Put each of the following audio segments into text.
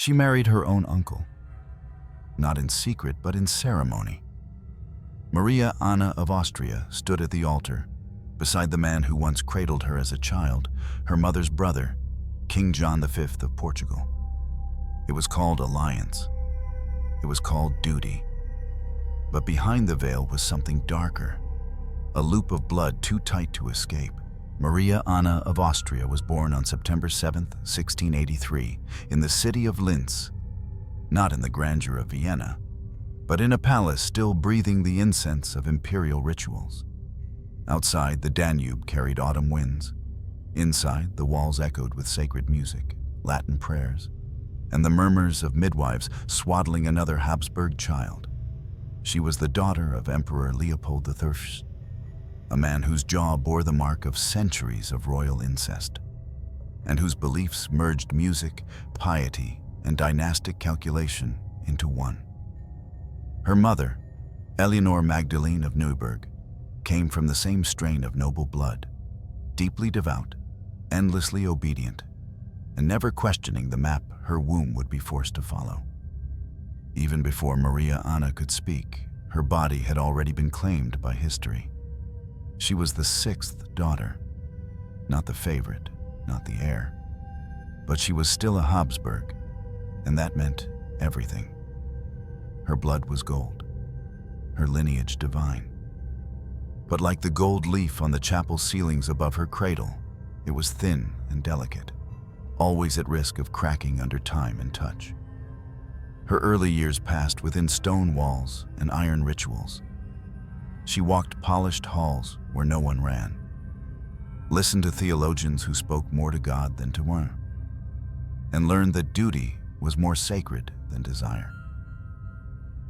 She married her own uncle, not in secret but in ceremony. Maria Anna of Austria stood at the altar, beside the man who once cradled her as a child, her mother's brother, King John V of Portugal. It was called alliance. It was called duty. But behind the veil was something darker, a loop of blood too tight to escape. Maria Anna of Austria was born on September 7, 1683, in the city of Linz, not in the grandeur of Vienna, but in a palace still breathing the incense of imperial rituals. Outside, the Danube carried autumn winds. Inside, the walls echoed with sacred music, Latin prayers, and the murmurs of midwives swaddling another Habsburg child. She was the daughter of Emperor Leopold I, a man whose jaw bore the mark of centuries of royal incest, and whose beliefs merged music, piety, and dynastic calculation into one. Her mother, Eleanor Magdalene of Neuburg, came from the same strain of noble blood, deeply devout, endlessly obedient, and never questioning the map her womb would be forced to follow. Even before Maria Anna could speak, her body had already been claimed by history. She was the sixth daughter, not the favorite, not the heir, but she was still a Habsburg, and that meant everything. Her blood was gold, her lineage divine. But like the gold leaf on the chapel ceilings above her cradle, it was thin and delicate, always at risk of cracking under time and touch. Her early years passed within stone walls and iron rituals. She walked polished halls where no one ran, listened to theologians who spoke more to God than to one, and learned that duty was more sacred than desire.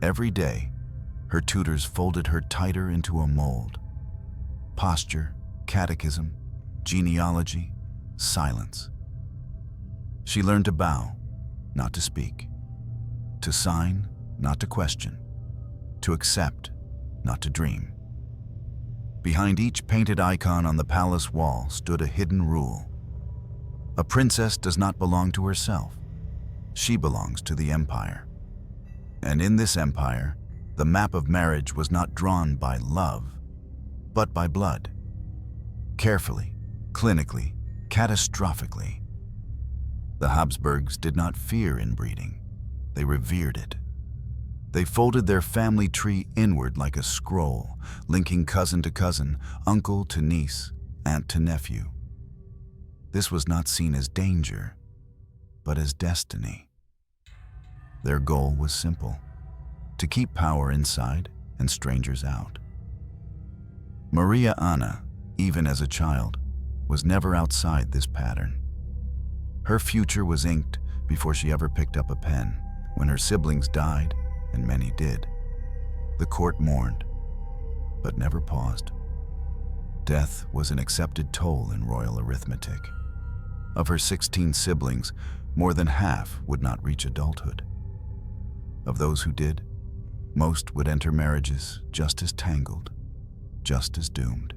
Every day, her tutors folded her tighter into a mold. Posture, catechism, genealogy, silence. She learned to bow, not to speak, to sign, not to question, to accept, not to dream. Behind each painted icon on the palace wall stood a hidden rule. A princess does not belong to herself. She belongs to the empire. And in this empire, the map of marriage was not drawn by love, but by blood. Carefully, clinically, catastrophically. The Habsburgs did not fear inbreeding. They revered it. They folded their family tree inward like a scroll, linking cousin to cousin, uncle to niece, aunt to nephew. This was not seen as danger, but as destiny. Their goal was simple: to keep power inside and strangers out. Maria Anna, even as a child, was never outside this pattern. Her future was inked before she ever picked up a pen. When her siblings died, and many did, the court mourned, but never paused. Death was an accepted toll in royal arithmetic. Of her 16 siblings, more than half would not reach adulthood. Of those who did, most would enter marriages just as tangled, just as doomed.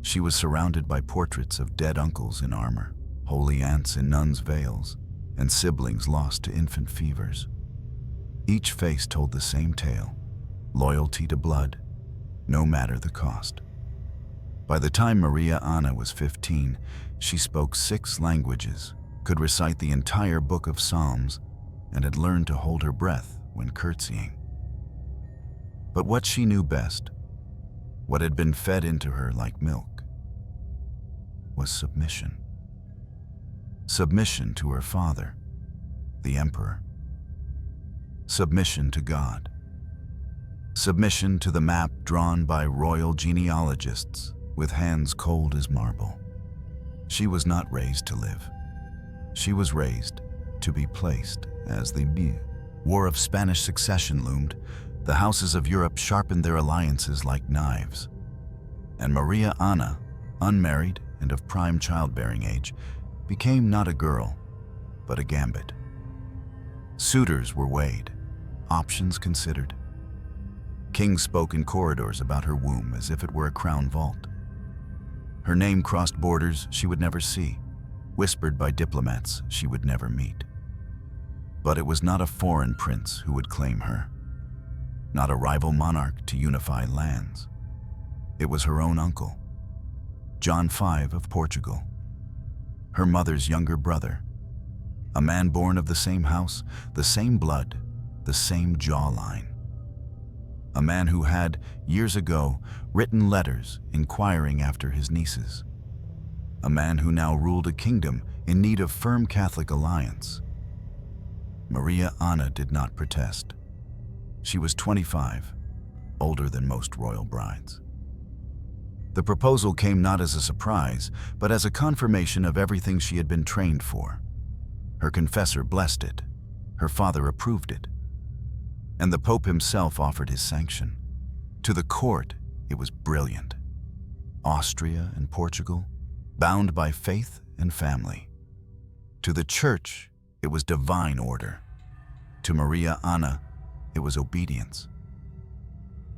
She was surrounded by portraits of dead uncles in armor, holy aunts in nuns' veils, and siblings lost to infant fevers. Each face told the same tale: loyalty to blood, no matter the cost. By the time Maria Anna was 15, she spoke 6 languages, could recite the entire book of Psalms, and had learned to hold her breath when curtsying. But what she knew best, what had been fed into her like milk, was submission. Submission to her father, the emperor. Submission to God. Submission to the map drawn by royal genealogists with hands cold as marble. She was not raised to live. She was raised to be placed as the War of Spanish Succession loomed. The houses of Europe sharpened their alliances like knives. And Maria Anna, unmarried and of prime childbearing age, became not a girl, but a gambit. Suitors were weighed, options considered. Kings spoke in corridors about her womb as if it were a crown vault. Her name crossed borders she would never see, whispered by diplomats she would never meet. But it was not a foreign prince who would claim her, not a rival monarch to unify lands. It was her own uncle, John V of Portugal, her mother's younger brother, a man born of the same house, the same blood, the same jawline. A man who had, years ago, written letters inquiring after his nieces. A man who now ruled a kingdom in need of firm Catholic alliance. Maria Anna did not protest. She was 25, older than most royal brides. The proposal came not as a surprise, but as a confirmation of everything she had been trained for. Her confessor blessed it, her father approved it, and the Pope himself offered his sanction. To the court, it was brilliant. Austria and Portugal, bound by faith and family. To the Church, it was divine order. To Maria Anna, it was obedience.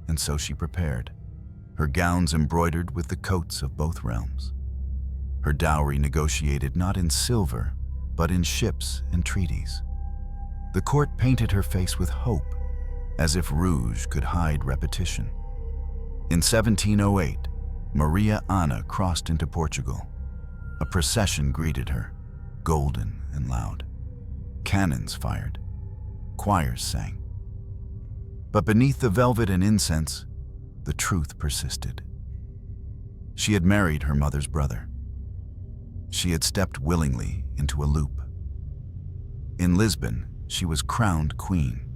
And so she prepared, her gowns embroidered with the coats of both realms. Her dowry negotiated not in silver, but in ships and treaties. The court painted her face with hope, as if rouge could hide repetition. In 1708, Maria Anna crossed into Portugal. A procession greeted her, golden and loud. Cannons fired. Choirs sang. But beneath the velvet and incense, the truth persisted. She had married her mother's brother. She had stepped willingly into a loop. In Lisbon, she was crowned queen.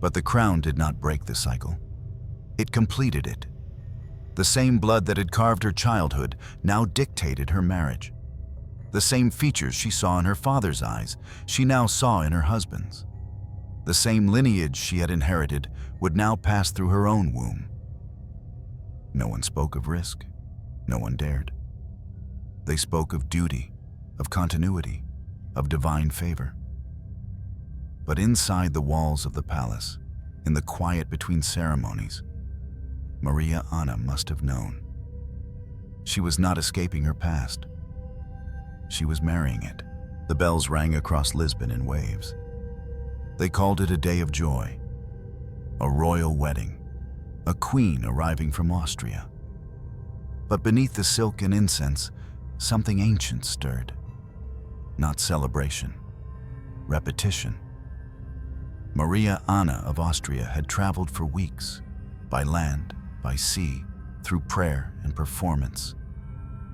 But the crown did not break the cycle. It completed it. The same blood that had carved her childhood now dictated her marriage. The same features she saw in her father's eyes, she now saw in her husband's. The same lineage she had inherited would now pass through her own womb. No one spoke of risk. No one dared. They spoke of duty, of continuity, of divine favor. But inside the walls of the palace, in the quiet between ceremonies, Maria Anna must have known. She was not escaping her past. She was marrying it. The bells rang across Lisbon in waves. They called it a day of joy, a royal wedding, a queen arriving from Austria. But beneath the silk and incense, something ancient stirred. Not celebration, repetition. Maria Anna of Austria had traveled for weeks, by land, by sea, through prayer and performance,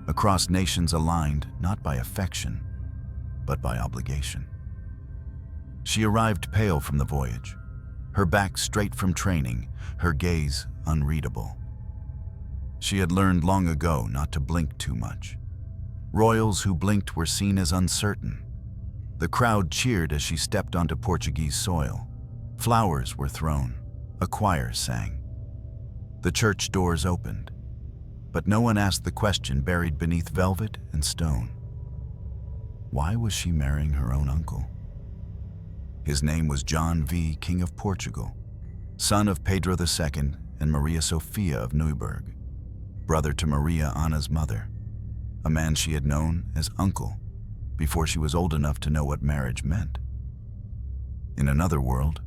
across nations aligned not by affection, but by obligation. She arrived pale from the voyage, her back straight from training, her gaze unreadable. She had learned long ago not to blink too much. Royals who blinked were seen as uncertain. The crowd cheered as she stepped onto Portuguese soil. Flowers were thrown, a choir sang. The church doors opened, but no one asked the question buried beneath velvet and stone. Why was she marrying her own uncle? His name was John V, King of Portugal, son of Pedro II and Maria Sophia of Neuburg, brother to Maria Anna's mother, a man she had known as uncle before she was old enough to know what marriage meant. In another world,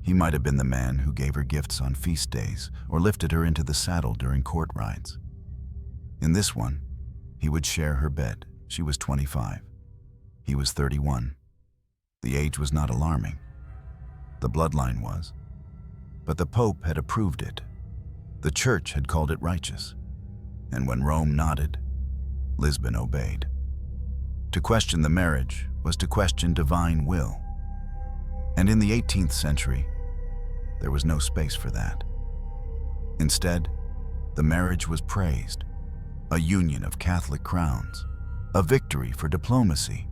he might have been the man who gave her gifts on feast days or lifted her into the saddle during court rides. In this one, he would share her bed. She was 25. He was 31. The age was not alarming. The bloodline was. But the Pope had approved it. The Church had called it righteous. And when Rome nodded, Lisbon obeyed. To question the marriage was to question divine will. And in the 18th century, there was no space for that. Instead, the marriage was praised, a union of Catholic crowns, a victory for diplomacy,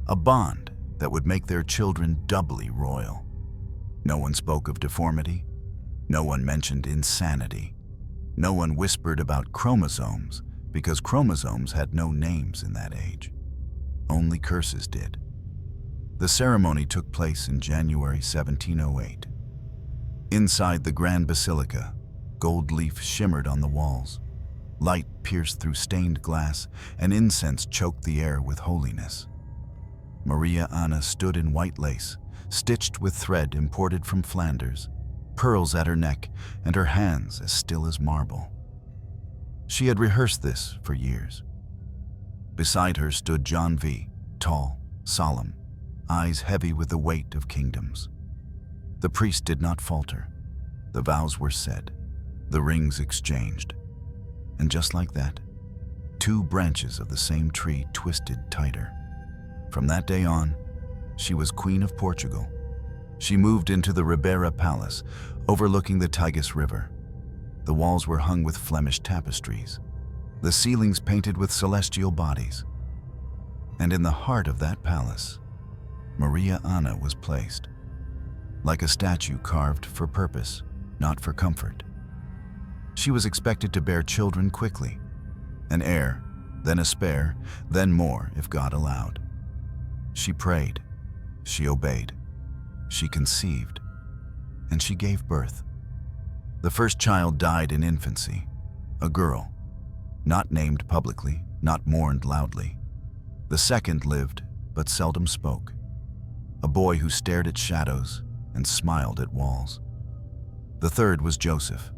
a bond that would make their children doubly royal. No one spoke of deformity. No one mentioned insanity. No one whispered about chromosomes because chromosomes had no names in that age. Only curses did. The ceremony took place in January 1708. Inside the Grand Basilica, gold leaf shimmered on the walls. Light pierced through stained glass, and incense choked the air with holiness. Maria Anna stood in white lace, stitched with thread imported from Flanders, pearls at her neck, and her hands as still as marble. She had rehearsed this for years. Beside her stood John V, tall, solemn, eyes heavy with the weight of kingdoms. The priest did not falter. The vows were said, the rings exchanged, and just like that, two branches of the same tree twisted tighter. From that day on, she was Queen of Portugal. She moved into the Ribera Palace, overlooking the Tagus River. The walls were hung with Flemish tapestries, the ceilings painted with celestial bodies. And in the heart of that palace, Maria Anna was placed, like a statue carved for purpose, not for comfort. She was expected to bear children quickly, an heir, then a spare, then more if God allowed. She prayed, she obeyed, she conceived, and she gave birth. The first child died in infancy, a girl, not named publicly, not mourned loudly. The second lived, but seldom spoke, a boy who stared at shadows and smiled at walls. The third was Joseph.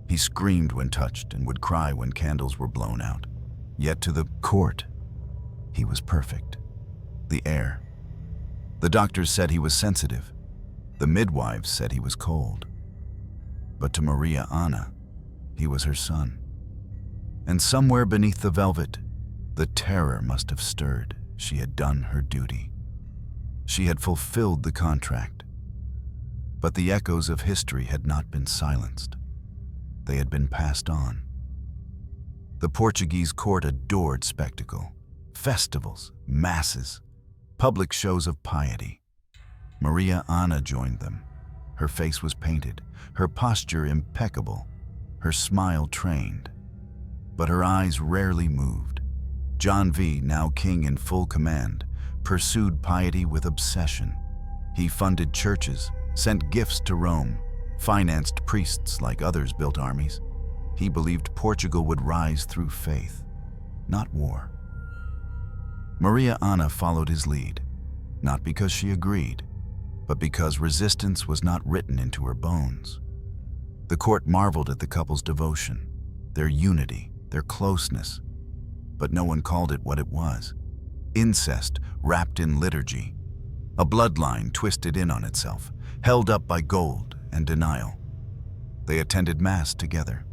He screamed when touched and would cry when candles were blown out. Yet to the court, he was perfect. The heir. The doctors said he was sensitive. The midwives said he was cold. But to Maria Anna, he was her son. And somewhere beneath the velvet, the terror must have stirred. She had done her duty. She had fulfilled the contract. But the echoes of history had not been silenced. They had been passed on. The Portuguese court adored spectacle, festivals, masses, public shows of piety. Maria Anna joined them. Her face was painted, her posture impeccable, her smile trained. But her eyes rarely moved. John V, now king in full command, pursued piety with obsession. He funded churches, sent gifts to Rome, financed priests like others built armies. He believed Portugal would rise through faith, not war. Maria Anna followed his lead, not because she agreed, but because resistance was not written into her bones. The court marveled at the couple's devotion, their unity, their closeness, but no one called it what it was: incest wrapped in liturgy, a bloodline twisted in on itself, held up by gold and denial. They attended Mass together.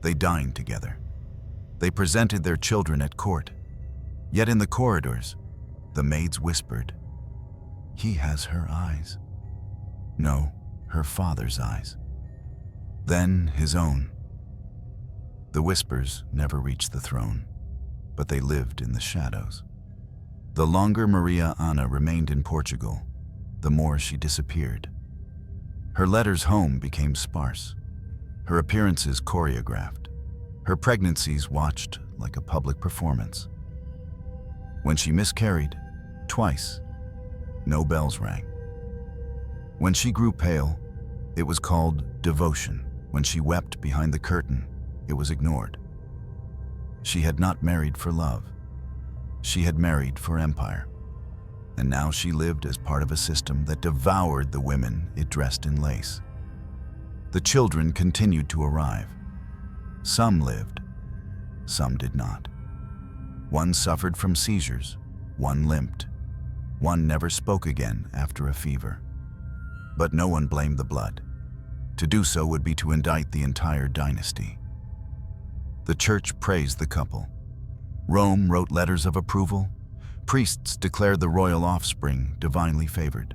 They dined together. They presented their children at court. Yet in the corridors, the maids whispered, "He has her eyes." No, her father's eyes. Then his own. The whispers never reached the throne, but they lived in the shadows. The longer Maria Anna remained in Portugal, the more she disappeared. Her letters home became sparse, her appearances choreographed, her pregnancies watched like a public performance. When she miscarried, twice, no bells rang. When she grew pale, it was called devotion. When she wept behind the curtain, it was ignored. She had not married for love. She had married for empire. And now she lived as part of a system that devoured the women it dressed in lace. The children continued to arrive. Some lived, some did not. One suffered from seizures, one limped, one never spoke again after a fever. But no one blamed the blood. To do so would be to indict the entire dynasty. The church praised the couple. Rome wrote letters of approval. Priests declared the royal offspring divinely favored.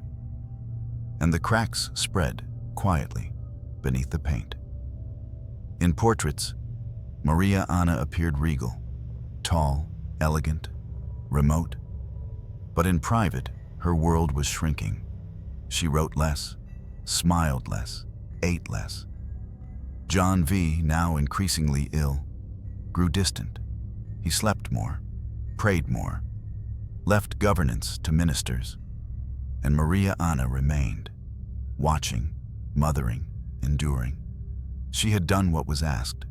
And the cracks spread quietly beneath the paint. In portraits, Maria Anna appeared regal, tall, elegant, remote. But in private, her world was shrinking. She wrote less, smiled less, ate less. John V, now increasingly ill, grew distant. He slept more, prayed more, left governance to ministers. And Maria Anna remained, watching, mothering, enduring. She had done what was asked.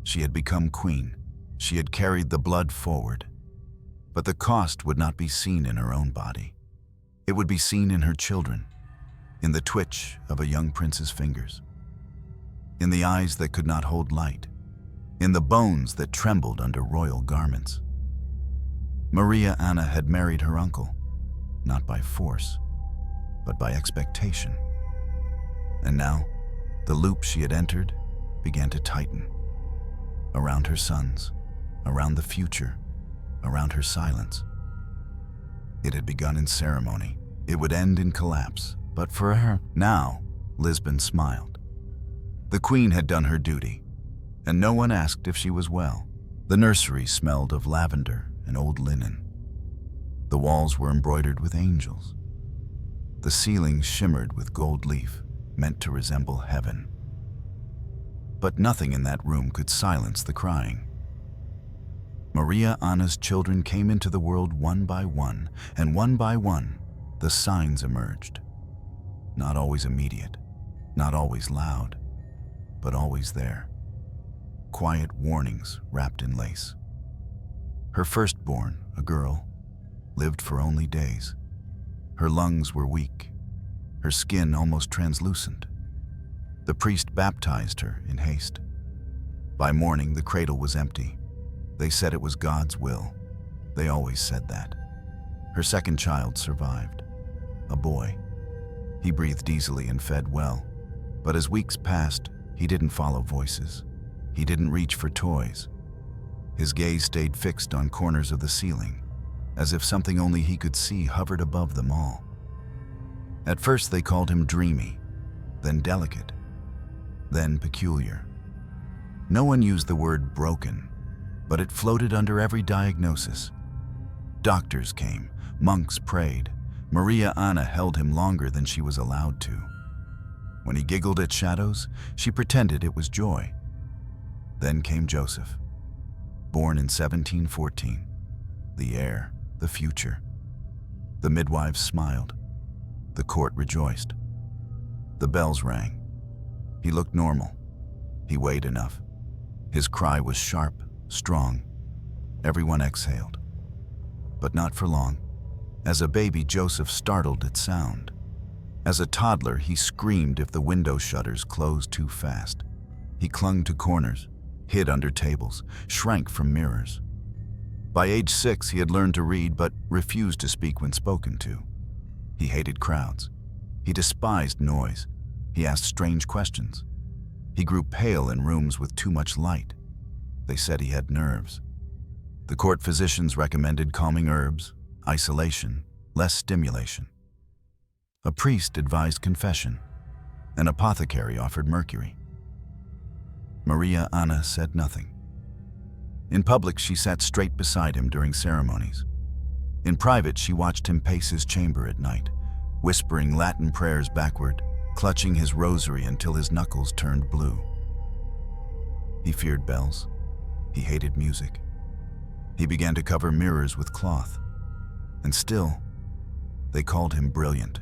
She had become queen. She had carried the blood forward. But the cost would not be seen in her own body. It would be seen in her children, in the twitch of a young prince's fingers, in the eyes that could not hold light, in the bones that trembled under royal garments. Maria Anna had married her uncle, not by force, but by expectation. And now, the loop she had entered began to tighten. Around her sons, around the future, around her silence. It had begun in ceremony. It would end in collapse. But for her, now, Lisbon smiled. The queen had done her duty, and no one asked if she was well. The nursery smelled of lavender and old linen. The walls were embroidered with angels. The ceiling shimmered with gold leaf, meant to resemble heaven. But nothing in that room could silence the crying. Maria Anna's children came into the world one by one, and one by one, the signs emerged. Not always immediate, not always loud, but always there. Quiet warnings wrapped in lace. Her firstborn, a girl, lived for only days. Her lungs were weak, her skin almost translucent. The priest baptized her in haste. By morning, the cradle was empty. They said it was God's will. They always said that. Her second child survived, a boy. He breathed easily and fed well, but as weeks passed, he didn't follow voices. He didn't reach for toys. His gaze stayed fixed on corners of the ceiling, as if something only he could see hovered above them all. At first they called him dreamy, then delicate, then peculiar. No one used the word broken, but it floated under every diagnosis. Doctors came, monks prayed. Maria Anna held him longer than she was allowed to. When he giggled at shadows, she pretended it was joy. Then came Joseph, born in 1714, the heir, the future. The midwives smiled. The court rejoiced. The bells rang. He looked normal. He weighed enough. His cry was sharp, strong. Everyone exhaled. But not for long. As a baby, Joseph startled at sound. As a toddler, he screamed if the window shutters closed too fast. He clung to corners, hid under tables, shrank from mirrors. By age 6, he had learned to read but refused to speak when spoken to. He hated crowds. He despised noise. He asked strange questions. He grew pale in rooms with too much light. They said he had nerves. The court physicians recommended calming herbs, isolation, less stimulation. A priest advised confession. An apothecary offered mercury. Maria Anna said nothing. In public, she sat straight beside him during ceremonies. In private, she watched him pace his chamber at night, whispering Latin prayers backward, clutching his rosary until his knuckles turned blue. He feared bells. He hated music. He began to cover mirrors with cloth. And still, they called him brilliant,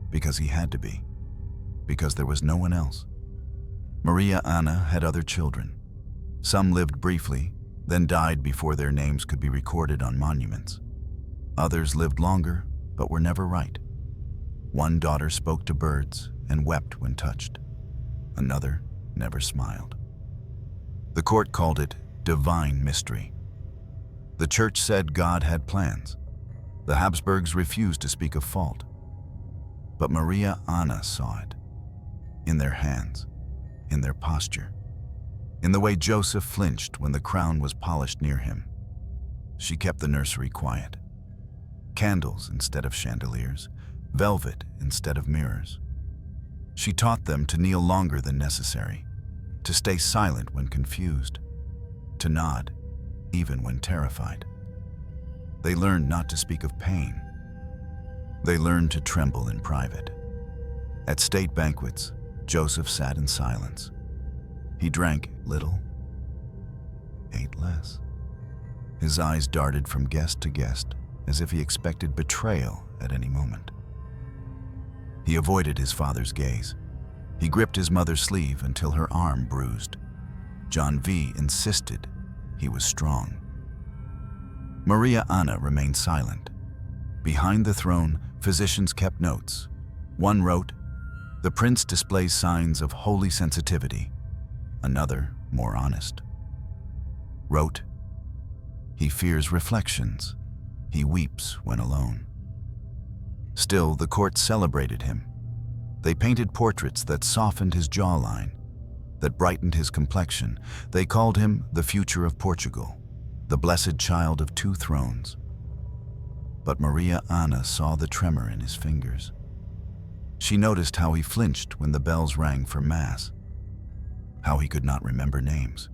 because he had to be, because there was no one else. Maria Anna had other children. Some lived briefly, then died before their names could be recorded on monuments. Others lived longer, but were never right. One daughter spoke to birds and wept when touched. Another never smiled. The court called it divine mystery. The church said God had plans. The Habsburgs refused to speak of fault. But Maria Anna saw it. In their hands, in their posture, in the way Joseph flinched when the crown was polished near him. She kept the nursery quiet. Candles instead of chandeliers, velvet instead of mirrors. She taught them to kneel longer than necessary, to stay silent when confused, to nod even when terrified. They learned not to speak of pain. They learned to tremble in private. At state banquets, Joseph sat in silence. He drank little, ate less. His eyes darted from guest to guest as if he expected betrayal at any moment. He avoided his father's gaze. He gripped his mother's sleeve until her arm bruised. John V. insisted he was strong. Maria Anna remained silent. Behind the throne, Physicians kept notes. One wrote, "The prince displays signs of holy sensitivity." Another, more honest, wrote, "He fears reflections. He weeps when alone." Still, the court celebrated him. They painted portraits that softened his jawline, that brightened his complexion. They called him the future of Portugal, the blessed child of two thrones. But Maria Anna saw the tremor in his fingers. She noticed how he flinched when the bells rang for Mass, how he could not remember names,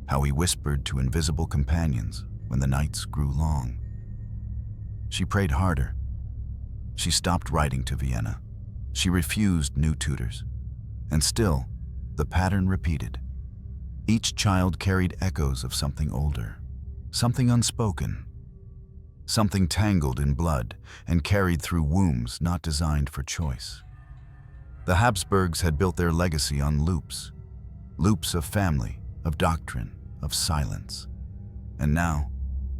how he whispered to invisible companions when the nights grew long. She prayed harder. She stopped writing to Vienna. She refused new tutors. And still, the pattern repeated. Each child carried echoes of something older, something unspoken, something tangled in blood and carried through wombs not designed for choice. The Habsburgs had built their legacy on loops, loops of family, of doctrine, of silence. And now,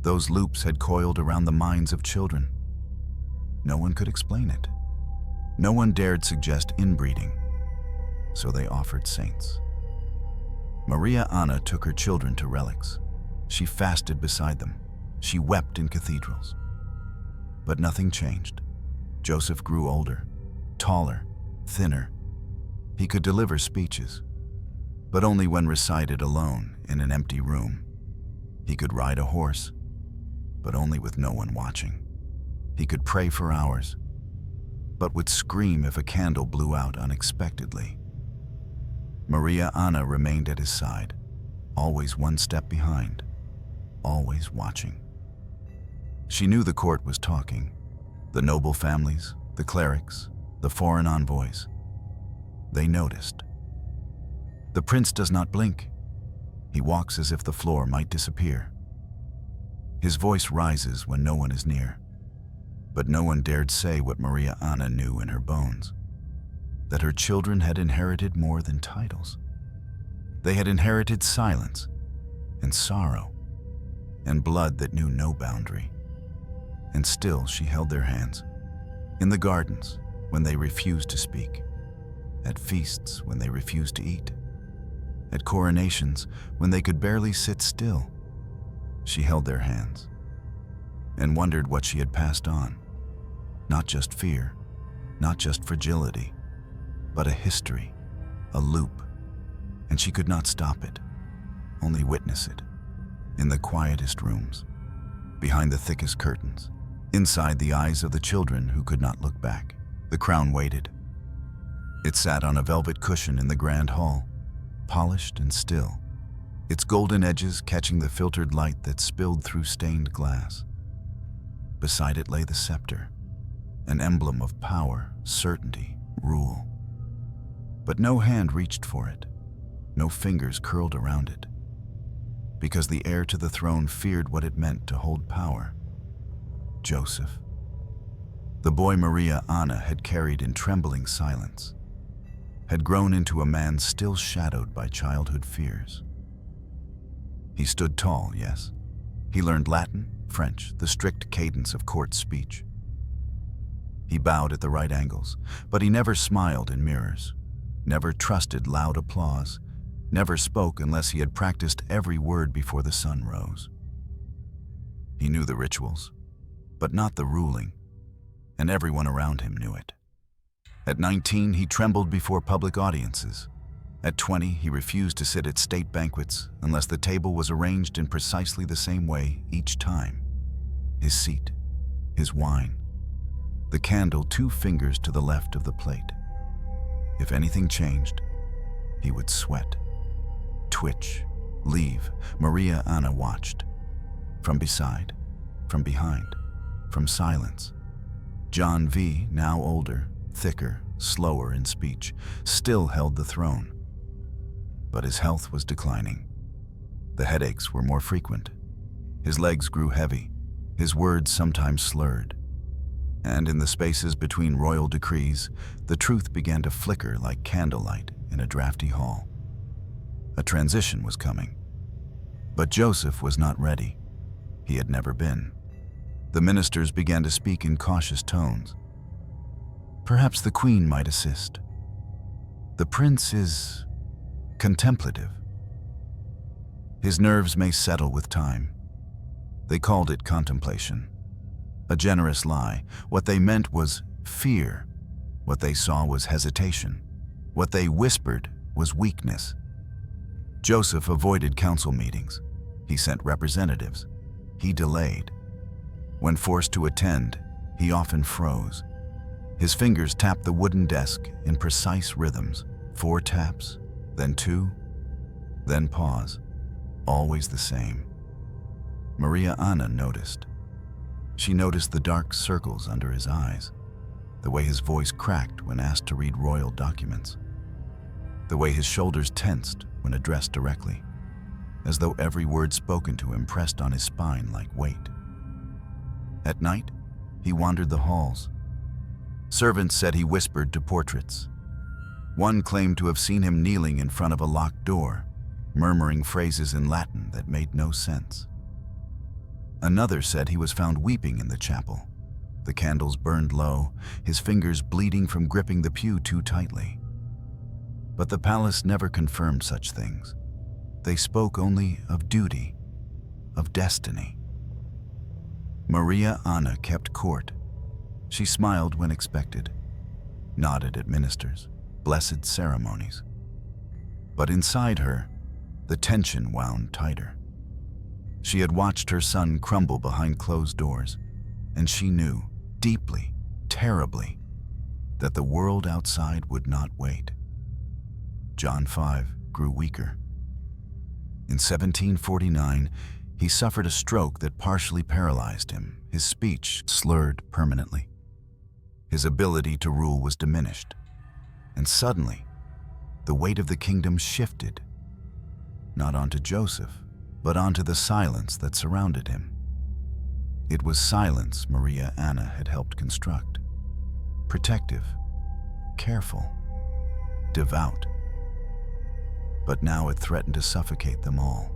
those loops had coiled around the minds of children. No one could explain it. No one dared suggest inbreeding, so they offered saints. Maria Anna took her children to relics. She fasted beside them. She wept in cathedrals. But nothing changed. Joseph grew older, taller, thinner. He could deliver speeches, but only when recited alone in an empty room. He could ride a horse, but only with no one watching. He could pray for hours, but would scream if a candle blew out unexpectedly. Maria Anna remained at his side, always one step behind, always watching. She knew the court was talking, the noble families, the clerics, the foreign envoys. They noticed. The prince does not blink. He walks as if the floor might disappear. His voice rises when no one is near. But no one dared say what Maria Anna knew in her bones, that her children had inherited more than titles. They had inherited silence and sorrow and blood that knew no boundary. And still she held their hands, in the gardens when they refused to speak, at feasts when they refused to eat, at coronations when they could barely sit still. She held their hands and wondered what she had passed on. Not just fear, not just fragility, but a history, a loop. And she could not stop it, only witness it, in the quietest rooms, behind the thickest curtains, inside the eyes of the children who could not look back. The crown waited. It sat on a velvet cushion in the grand hall, polished and still, its golden edges catching the filtered light that spilled through stained glass. Beside it lay the scepter, an emblem of power, certainty, rule. But no hand reached for it, no fingers curled around it, because the heir to the throne feared what it meant to hold power. Joseph, the boy Maria Anna had carried in trembling silence, had grown into a man still shadowed by childhood fears. He stood tall, yes. He learned Latin, French, the strict cadence of court speech. He bowed at the right angles, but he never smiled in mirrors, never trusted loud applause, never spoke unless he had practiced every word before the sun rose. He knew the rituals, but not the ruling, and everyone around him knew it. At 19, he trembled before public audiences. At 20, he refused to sit at state banquets unless the table was arranged in precisely the same way each time. His seat, his wine, the candle 2 fingers to the left of the plate. If anything changed, he would sweat, twitch, leave. Maria Anna watched. From beside, from behind, from silence. John V., now older, thicker, slower in speech, still held the throne. But his health was declining. The headaches were more frequent. His legs grew heavy, his words sometimes slurred. And in the spaces between royal decrees, the truth began to flicker like candlelight in a drafty hall. A transition was coming. But Joseph was not ready. He had never been. The ministers began to speak in cautious tones. Perhaps the queen might assist. The prince is contemplative. His nerves may settle with time. They called it contemplation. A generous lie. What they meant was fear. What they saw was hesitation. What they whispered was weakness. Joseph avoided council meetings. He sent representatives. He delayed. When forced to attend, he often froze. His fingers tapped the wooden desk in precise rhythms. 4 taps, then 2, then pause. Always the same. Maria Anna noticed. She noticed the dark circles under his eyes, the way his voice cracked when asked to read royal documents, the way his shoulders tensed when addressed directly, as though every word spoken to him pressed on his spine like weight. At night, he wandered the halls. Servants said he whispered to portraits. One claimed to have seen him kneeling in front of a locked door, murmuring phrases in Latin that made no sense. Another said he was found weeping in the chapel. The candles burned low, his fingers bleeding from gripping the pew too tightly. But the palace never confirmed such things. They spoke only of duty, of destiny. Maria Anna kept court. She smiled when expected, nodded at ministers, blessed ceremonies. But inside her, the tension wound tighter. She had watched her son crumble behind closed doors, and she knew, deeply, terribly, that the world outside would not wait. John 5 grew weaker. In 1749, he suffered a stroke that partially paralyzed him. His speech slurred permanently. His ability to rule was diminished. And suddenly, the weight of the kingdom shifted, not onto Joseph, but onto the silence that surrounded him. It was silence Maria Anna had helped construct. Protective, careful, devout. But now it threatened to suffocate them all.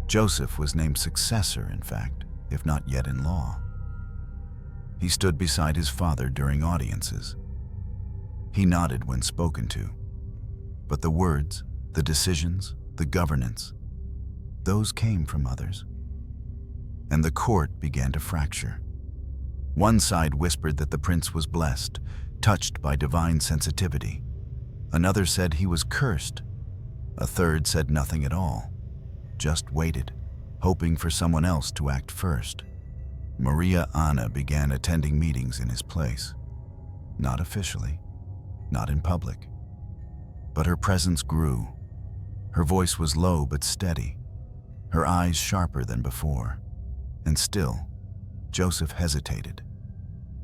Joseph was named successor, in fact, if not yet in law. He stood beside his father during audiences. He nodded when spoken to. But the words, the decisions, the governance, those came from others. And the court began to fracture. One side whispered that the prince was blessed, touched by divine sensitivity. Another said he was cursed. A third said nothing at all, just waited, hoping for someone else to act first. Maria Anna began attending meetings in his place. Not officially, not in public. But her presence grew. Her voice was low but steady, her eyes sharper than before. And still, Joseph hesitated.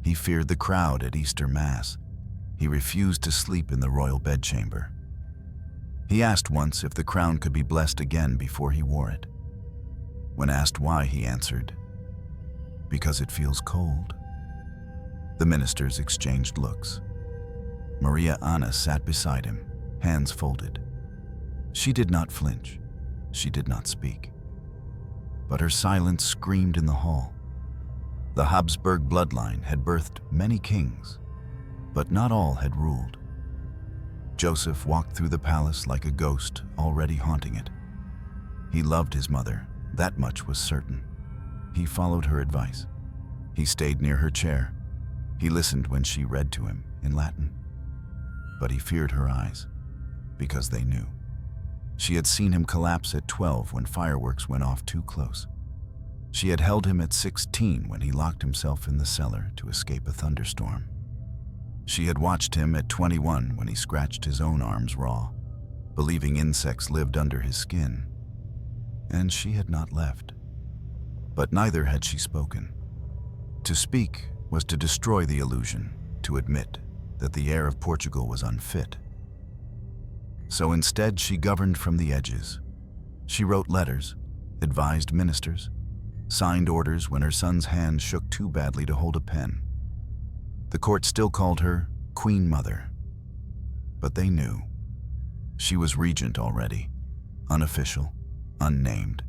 He feared the crowd at Easter Mass. He refused to sleep in the royal bedchamber. He asked once if the crown could be blessed again before he wore it. When asked why, he answered, "Because it feels cold." The ministers exchanged looks. Maria Anna sat beside him, hands folded. She did not flinch. She did not speak. But her silence screamed in the hall. The Habsburg bloodline had birthed many kings, but not all had ruled. Joseph walked through the palace like a ghost already haunting it. He loved his mother, that much was certain. He followed her advice. He stayed near her chair. He listened when she read to him in Latin. But he feared her eyes, because they knew. She had seen him collapse at 12 when fireworks went off too close. She had held him at 16 when he locked himself in the cellar to escape a thunderstorm. She had watched him at 21 when he scratched his own arms raw, believing insects lived under his skin. And she had not left. But neither had she spoken. To speak was to destroy the illusion, to admit that the heir of Portugal was unfit. So instead, she governed from the edges. She wrote letters, advised ministers, signed orders when her son's hand shook too badly to hold a pen. The court still called her Queen Mother. But they knew. She was regent already, unofficial, unnamed,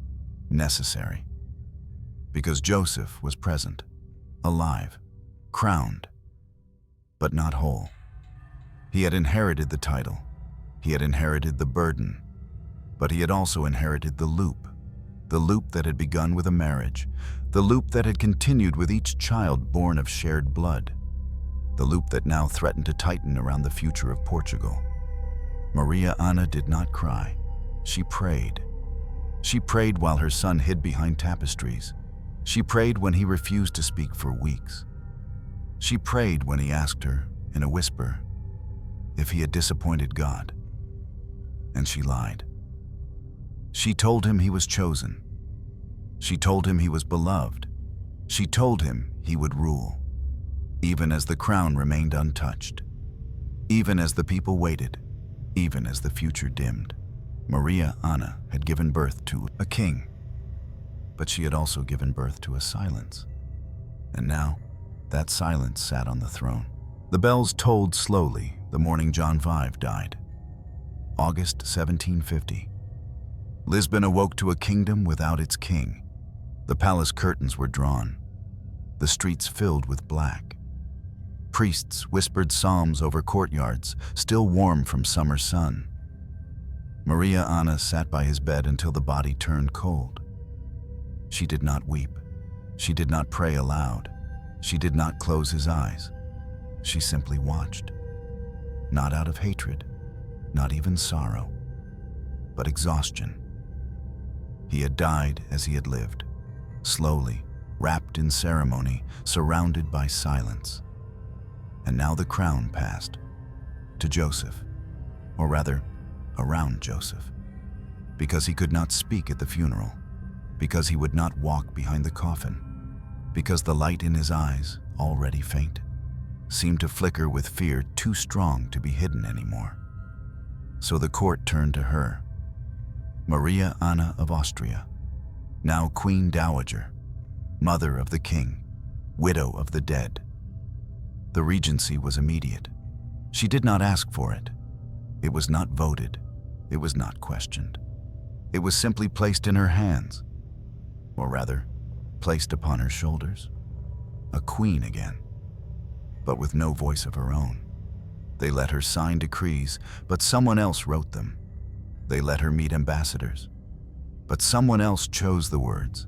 necessary. Because Joseph was present, alive, crowned. but not whole. He had inherited the title. He had inherited the burden. But he had also inherited the loop that had begun with a marriage, the loop that had continued with each child born of shared blood, the loop that now threatened to tighten around the future of Portugal. Maria Anna did not cry. She prayed. She prayed while her son hid behind tapestries. She prayed when he refused to speak for weeks. She prayed when he asked her, in a whisper, if he had disappointed God. And she lied. She told him he was chosen. She told him he was beloved. She told him he would rule, even as the crown remained untouched, even as the people waited, even as the future dimmed. Maria Anna had given birth to a king, but she had also given birth to a silence. And now, that silence sat on the throne. The bells tolled slowly the morning John V died. August 1750. Lisbon awoke to a kingdom without its king. The palace curtains were drawn, the streets filled with black. Priests whispered psalms over courtyards, still warm from summer sun. Maria Anna sat by his bed until the body turned cold. She did not weep. She did not pray aloud. She did not close his eyes. She simply watched, not out of hatred, not even sorrow, but exhaustion. He had died as he had lived, slowly, wrapped in ceremony, surrounded by silence. And now the crown passed to Joseph, or rather, around Joseph, because he could not speak at the funeral, because he would not walk behind the coffin, because the light in his eyes, already faint, seemed to flicker with fear too strong to be hidden anymore. So the court turned to her, Maria Anna of Austria, now Queen Dowager, mother of the king, widow of the dead. The regency was immediate. She did not ask for it. It was not voted. It was not questioned. It was simply placed in her hands, or rather, placed upon her shoulders. A queen again, but with no voice of her own. They let her sign decrees, but someone else wrote them. They let her meet ambassadors, but someone else chose the words.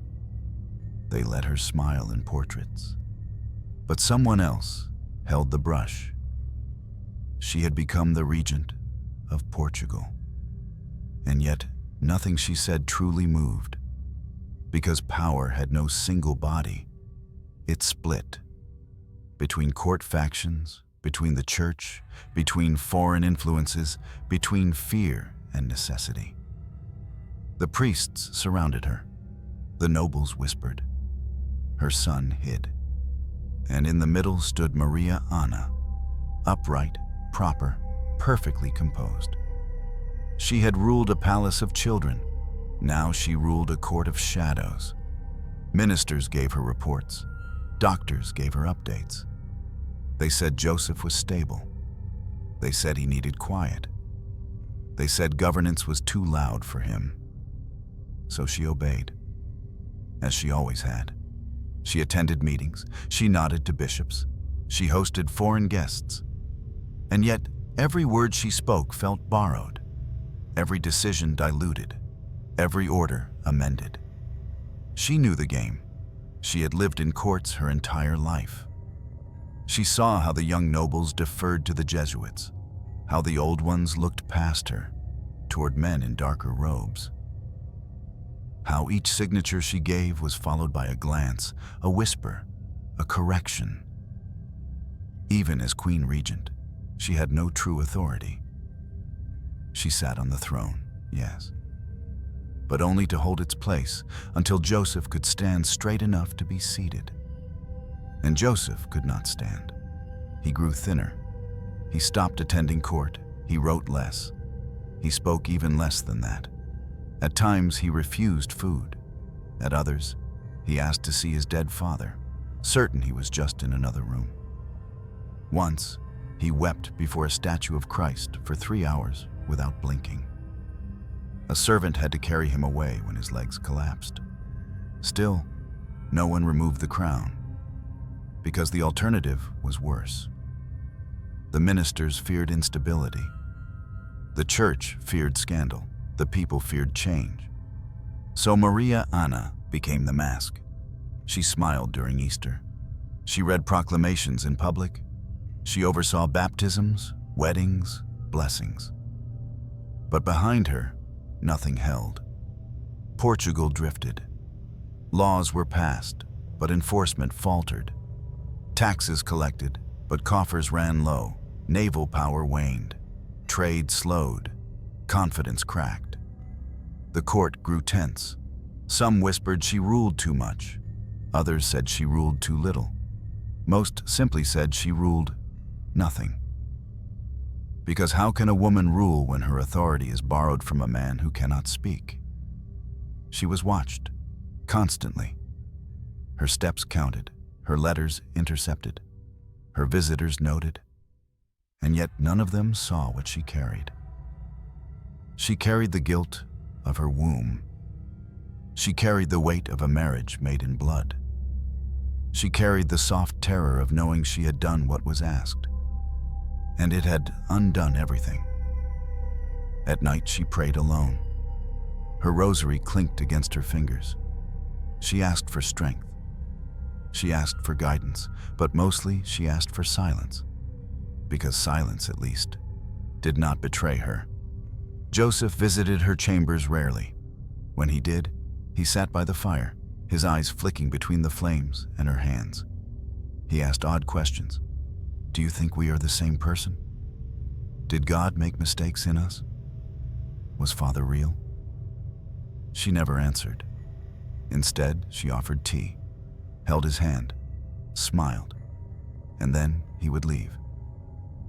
They let her smile in portraits, but someone else held the brush. She had become the regent of Portugal. And yet, nothing she said truly moved, because power had no single body. It split between court factions, between the church, between foreign influences, between fear and necessity. The priests surrounded her. The nobles whispered. Her son hid. And in the middle stood Maria Anna, upright, proper, perfectly composed. She had ruled a palace of children. Now she ruled a court of shadows. Ministers gave her reports. Doctors gave her updates. They said Joseph was stable. They said he needed quiet. They said governance was too loud for him. So she obeyed, as she always had. She attended meetings. She nodded to bishops. She hosted foreign guests. And yet, every word she spoke felt borrowed. Every decision diluted. Every order amended. She knew the game. She had lived in courts her entire life. She saw how the young nobles deferred to the Jesuits, how the old ones looked past her, toward men in darker robes. How each signature she gave was followed by a glance, a whisper, a correction. Even as Queen Regent, she had no true authority. She sat on the throne, yes, but only to hold its place until Joseph could stand straight enough to be seated. And Joseph could not stand. He grew thinner. He stopped attending court. He wrote less. He spoke even less than that. At times, he refused food. At others, he asked to see his dead father, certain he was just in another room. Once, he wept before a statue of Christ for 3 hours without blinking. A servant had to carry him away when his legs collapsed. Still, no one removed the crown, because the alternative was worse. The ministers feared instability. The church feared scandal. The people feared change. So Maria Anna became the mask. She smiled during Easter. She read proclamations in public. She oversaw baptisms, weddings, blessings. But behind her, nothing held. Portugal drifted. Laws were passed, but enforcement faltered. Taxes collected, but coffers ran low. Naval power waned. Trade slowed. Confidence cracked. The court grew tense. Some whispered she ruled too much. Others said she ruled too little. Most simply said she ruled nothing. Because how can a woman rule when her authority is borrowed from a man who cannot speak? She was watched, constantly. Her steps counted, her letters intercepted, her visitors noted, and yet none of them saw what she carried. She carried the guilt of her womb. She carried the weight of a marriage made in blood. She carried the soft terror of knowing she had done what was asked, and it had undone everything. At night she prayed alone. Her rosary clinked against her fingers. She asked for strength. She asked for guidance, but mostly she asked for silence, because silence, at least, did not betray her. Joseph visited her chambers rarely. When he did, he sat by the fire, his eyes flicking between the flames and her hands. He asked odd questions. Do you think we are the same person? Did God make mistakes in us? Was Father real? She never answered. Instead, she offered tea, held his hand, smiled, and then he would leave.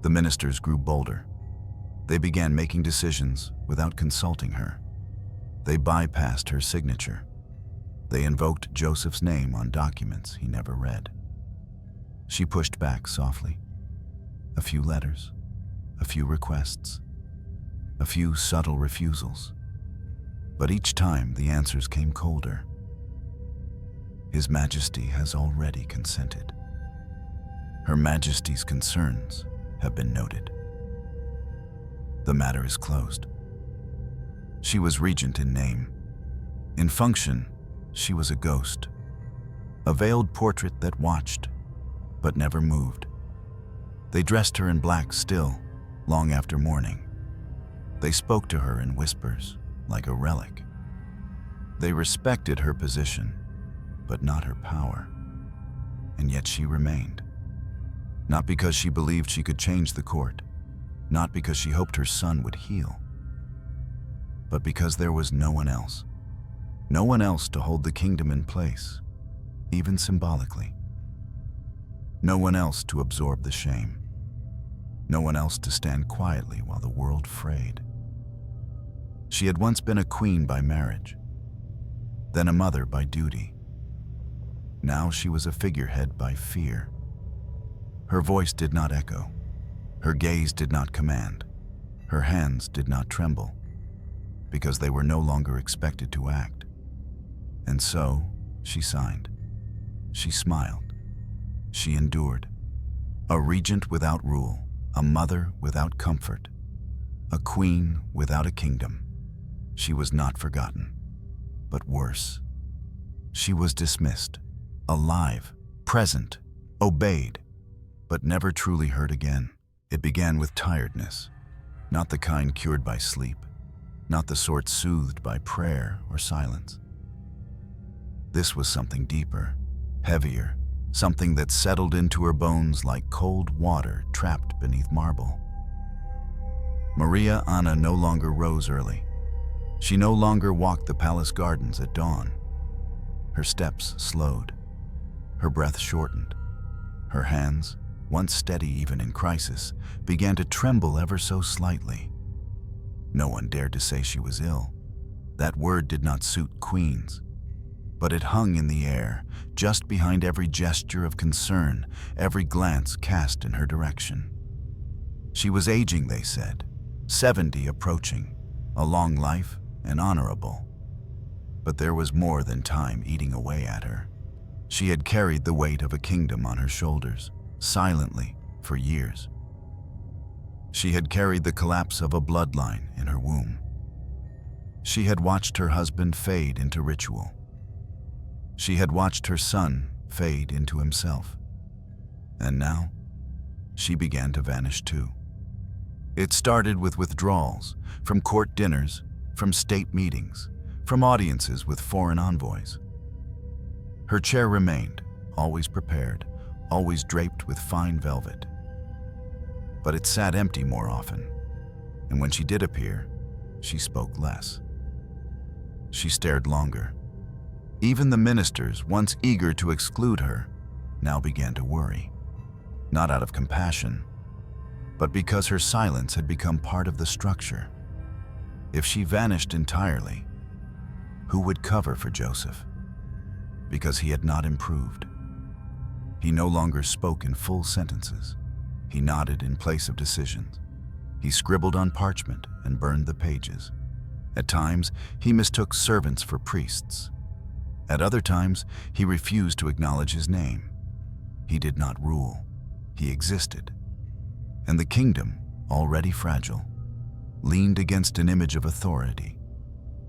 The ministers grew bolder. They began making decisions without consulting her. They bypassed her signature. They invoked Joseph's name on documents he never read. She pushed back softly. A few letters, a few requests, a few subtle refusals. But each time the answers came colder. His Majesty has already consented. Her Majesty's concerns have been noted. The matter is closed. She was regent in name. In function, she was a ghost, a veiled portrait that watched, but never moved. They dressed her in black still, long after morning. They spoke to her in whispers, like a relic. They respected her position, but not her power. And yet she remained. Not because she believed she could change the court, not because she hoped her son would heal, but because there was no one else. No one else to hold the kingdom in place, even symbolically. No one else to absorb the shame. No one else to stand quietly while the world frayed. She had once been a queen by marriage, then a mother by duty. Now she was a figurehead by fear. Her voice did not echo. Her gaze did not command. Her hands did not tremble, because they were no longer expected to act. And so she signed. She smiled. She endured. A regent without rule, a mother without comfort, a queen without a kingdom. She was not forgotten, but worse. She was dismissed, alive, present, obeyed, but never truly heard again. It began with tiredness, not the kind cured by sleep, not the sort soothed by prayer or silence. This was something deeper, heavier, something that settled into her bones like cold water trapped beneath marble. Maria Anna no longer rose early. She no longer walked the palace gardens at dawn. Her steps slowed. Her breath shortened. Her hands, once steady even in crisis, began to tremble ever so slightly. No one dared to say she was ill. That word did not suit queens. But it hung in the air, just behind every gesture of concern, every glance cast in her direction. She was aging, they said, 70 approaching, a long life and honorable. But there was more than time eating away at her. She had carried the weight of a kingdom on her shoulders, silently, for years. She had carried the collapse of a bloodline in her womb. She had watched her husband fade into ritual. She had watched her son fade into himself. And now, she began to vanish too. It started with withdrawals from court dinners, from state meetings, from audiences with foreign envoys. Her chair remained, always prepared, always draped with fine velvet. But it sat empty more often, and when she did appear, she spoke less. She stared longer. Even the ministers, once eager to exclude her, now began to worry. Not out of compassion, but because her silence had become part of the structure. If she vanished entirely, who would cover for Joseph? Because he had not improved. He no longer spoke in full sentences. He nodded in place of decisions. He scribbled on parchment and burned the pages. At times, he mistook servants for priests. At other times, he refused to acknowledge his name. He did not rule. He existed. And the kingdom, already fragile, leaned against an image of authority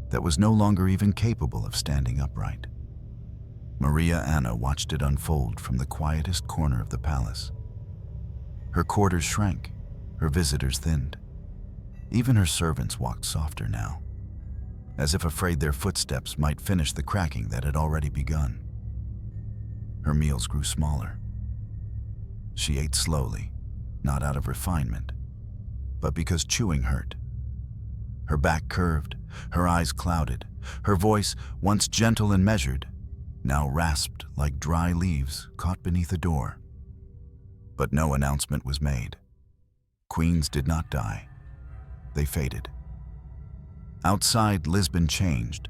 that was no longer even capable of standing upright. Maria Anna watched it unfold from the quietest corner of the palace. Her quarters shrank, her visitors thinned. Even her servants walked softer now, as if afraid their footsteps might finish the cracking that had already begun. Her meals grew smaller. She ate slowly, not out of refinement, but because chewing hurt. Her back curved, her eyes clouded, her voice, once gentle and measured, now rasped like dry leaves caught beneath a door. But no announcement was made. Queens did not die. They faded. Outside, Lisbon changed.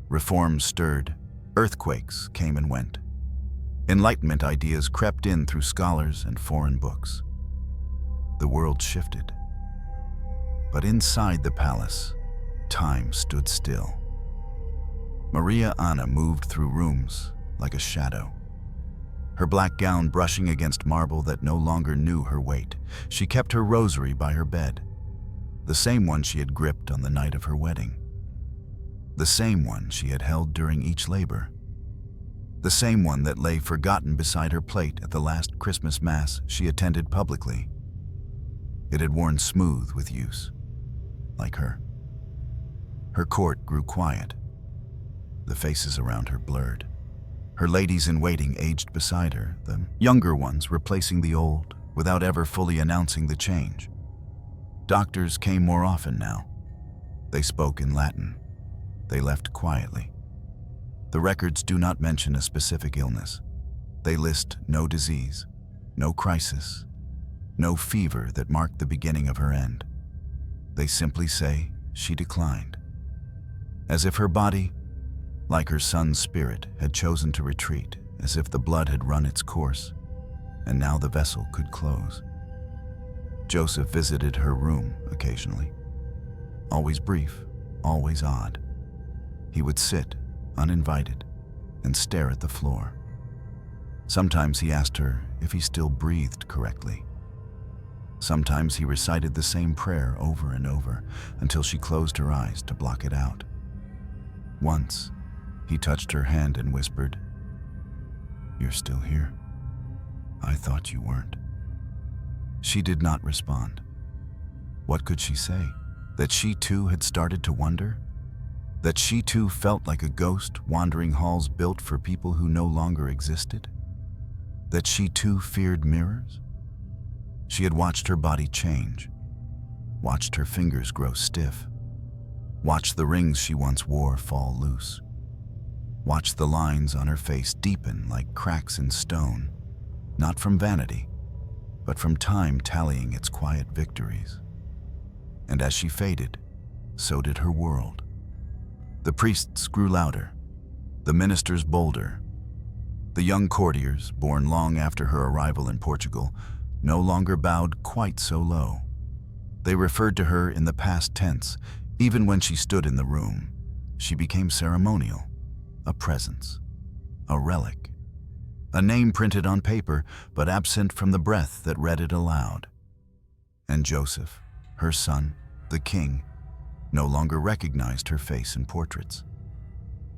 Reforms stirred. Earthquakes came and went. Enlightenment ideas crept in through scholars and foreign books. The world shifted. But inside the palace, time stood still. Maria Anna moved through rooms like a shadow. Her black gown brushing against marble that no longer knew her weight. She kept her rosary by her bed, the same one she had gripped on the night of her wedding, the same one she had held during each labor, the same one that lay forgotten beside her plate at the last Christmas Mass she attended publicly. It had worn smooth with use, like her. Her court grew quiet, the faces around her blurred. Her ladies-in-waiting aged beside her, the younger ones replacing the old, without ever fully announcing the change. Doctors came more often now. They spoke in Latin. They left quietly. The records do not mention a specific illness. They list no disease, no crisis, no fever that marked the beginning of her end. They simply say she declined, as if her body, like her son's spirit, had chosen to retreat, as if the blood had run its course, and now the vessel could close. Joseph visited her room occasionally, always brief, always odd. He would sit, uninvited, and stare at the floor. Sometimes he asked her if he still breathed correctly. Sometimes he recited the same prayer over and over until she closed her eyes to block it out. Once, he touched her hand and whispered, "You're still here. I thought you weren't." She did not respond. What could she say? That she too had started to wonder? That she too felt like a ghost wandering halls built for people who no longer existed? That she too feared mirrors? She had watched her body change, watched her fingers grow stiff, watched the rings she once wore fall loose, watched the lines on her face deepen like cracks in stone, not from vanity, but from time tallying its quiet victories. And as she faded, so did her world. The priests grew louder, the ministers bolder. The young courtiers, born long after her arrival in Portugal, no longer bowed quite so low. They referred to her in the past tense. Even when she stood in the room, she became ceremonial, a presence, a relic, a name printed on paper but absent from the breath that read it aloud. And And Joseph, her son, the king, no longer recognized her face in portraits.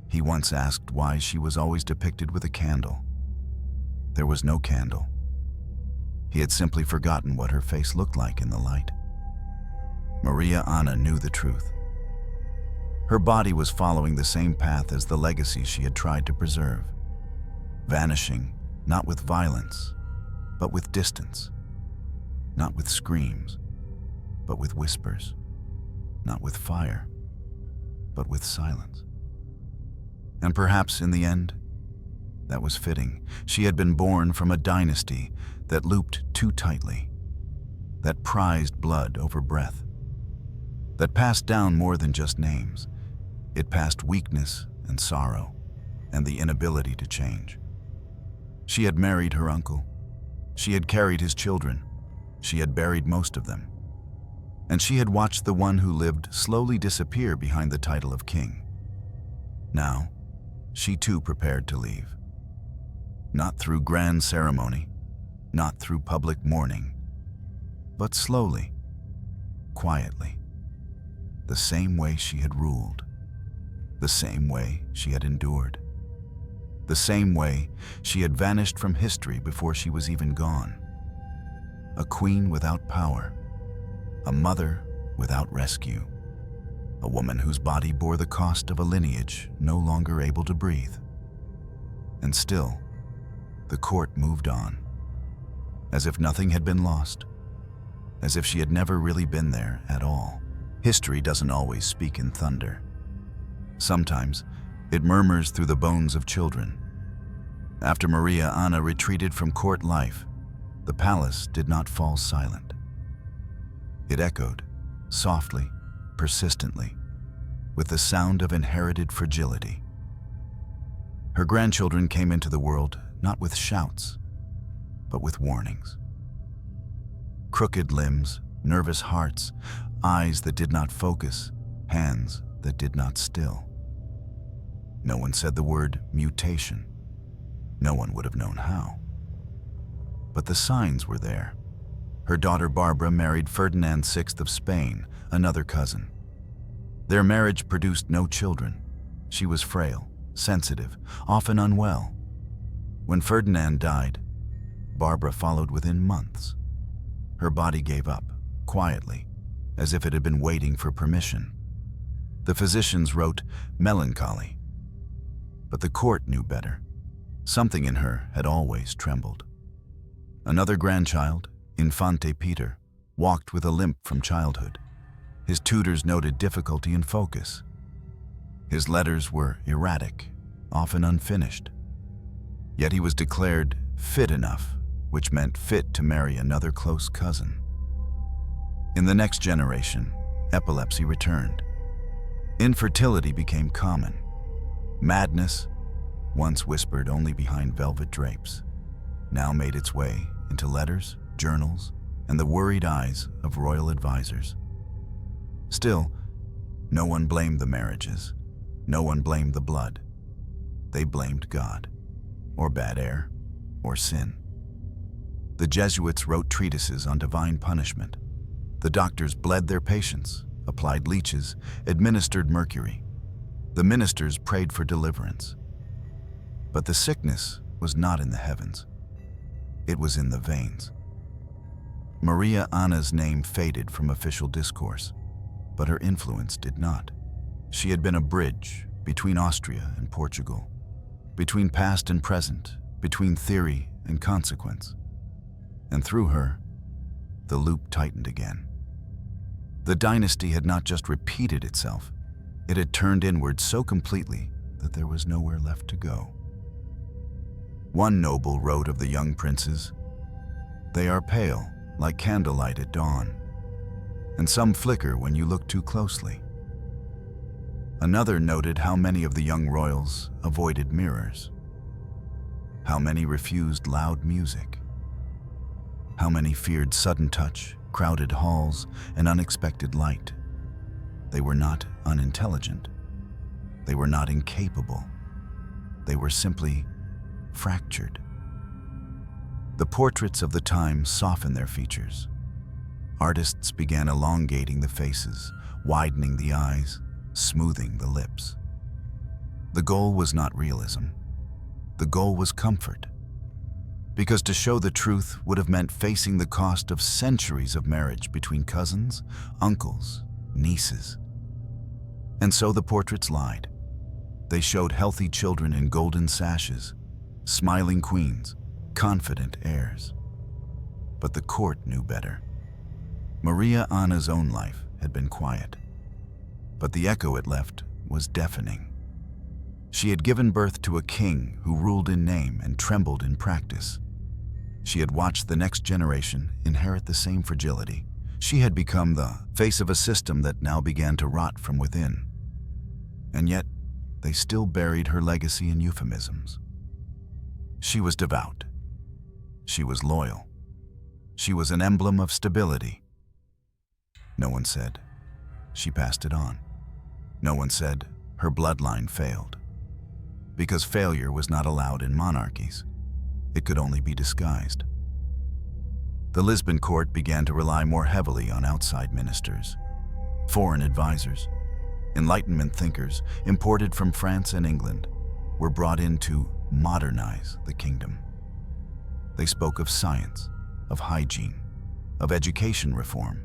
He once asked why she was always depicted with a candle. There was no candle. He had simply forgotten what her face looked like in the light. Maria Anna knew the truth. Her body was following the same path as the legacy she had tried to preserve, vanishing not with violence, but with distance, not with screams, but with whispers, not with fire, but with silence. And perhaps in the end, that was fitting. She had been born from a dynasty that looped too tightly, that prized blood over breath, that passed down more than just names. It passed weakness and sorrow and the inability to change. She had married her uncle. She had carried his children. She had buried most of them. And she had watched the one who lived slowly disappear behind the title of king. Now, she too prepared to leave. Not through grand ceremony, not through public mourning, but slowly, quietly, the same way she had ruled, the same way she had endured, the same way she had vanished from history before she was even gone. A queen without power, a mother without rescue, a woman whose body bore the cost of a lineage no longer able to breathe. And still, the court moved on, as if nothing had been lost, as if she had never really been there at all. History doesn't always speak in thunder. Sometimes, it murmurs through the bones of children. After Maria Anna retreated from court life, the palace did not fall silent. It echoed, softly, persistently, with the sound of inherited fragility. Her grandchildren came into the world not with shouts, but with warnings. Crooked limbs, nervous hearts, eyes that did not focus, hands that did not still. No one said the word mutation. No one would have known how. But the signs were there. Her daughter Barbara married Ferdinand VI of Spain, another cousin. Their marriage produced no children. She was frail, sensitive, often unwell. When Ferdinand died, Barbara followed within months. Her body gave up, quietly, as if it had been waiting for permission. The physicians wrote melancholy. But the court knew better. Something in her had always trembled. Another grandchild, Infante Peter, walked with a limp from childhood. His tutors noted difficulty in focus. His letters were erratic, often unfinished. Yet he was declared fit enough, which meant fit to marry another close cousin. In the next generation, epilepsy returned. Infertility became common. Madness, once whispered only behind velvet drapes, now made its way into letters, journals, and the worried eyes of royal advisors. Still, no one blamed the marriages. No one blamed the blood. They blamed God, or bad air, or sin. The Jesuits wrote treatises on divine punishment. The doctors bled their patients, applied leeches, administered mercury. The ministers prayed for deliverance. But the sickness was not in the heavens. It was in the veins. Maria Anna's name faded from official discourse, but her influence did not. She had been a bridge between Austria and Portugal, between past and present, between theory and consequence. And through her, the loop tightened again. The dynasty had not just repeated itself, it had turned inward so completely that there was nowhere left to go. One noble wrote of the young princes, "They are pale, like candlelight at dawn, and some flicker when you look too closely." Another noted how many of the young royals avoided mirrors, how many refused loud music, how many feared sudden touch, crowded halls, and unexpected light. They were not unintelligent. They were not incapable. They were simply fractured. The portraits of the time soften their features, Artists began elongating the faces, widening the eyes, smoothing the lips. The goal was not realism. The goal was comfort. Because to show the truth would have meant facing the cost of centuries of marriage between cousins, uncles, nieces. And so the portraits lied. They showed healthy children in golden sashes, smiling queens, confident heirs. But the court knew better. Maria Anna's own life had been quiet, but the echo it left was deafening. She had given birth to a king who ruled in name and trembled in practice. She had watched the next generation inherit the same fragility. She had become the face of a system that now began to rot from within. And yet, they still buried her legacy in euphemisms. She was devout. She was loyal. She was an emblem of stability. No one said she passed it on. No one said her bloodline failed. Because failure was not allowed in monarchies. It could only be disguised. The Lisbon court began to rely more heavily on outside ministers, foreign advisors. Enlightenment thinkers, imported from France and England, were brought in to modernize the kingdom. They spoke of science, of hygiene, of education reform,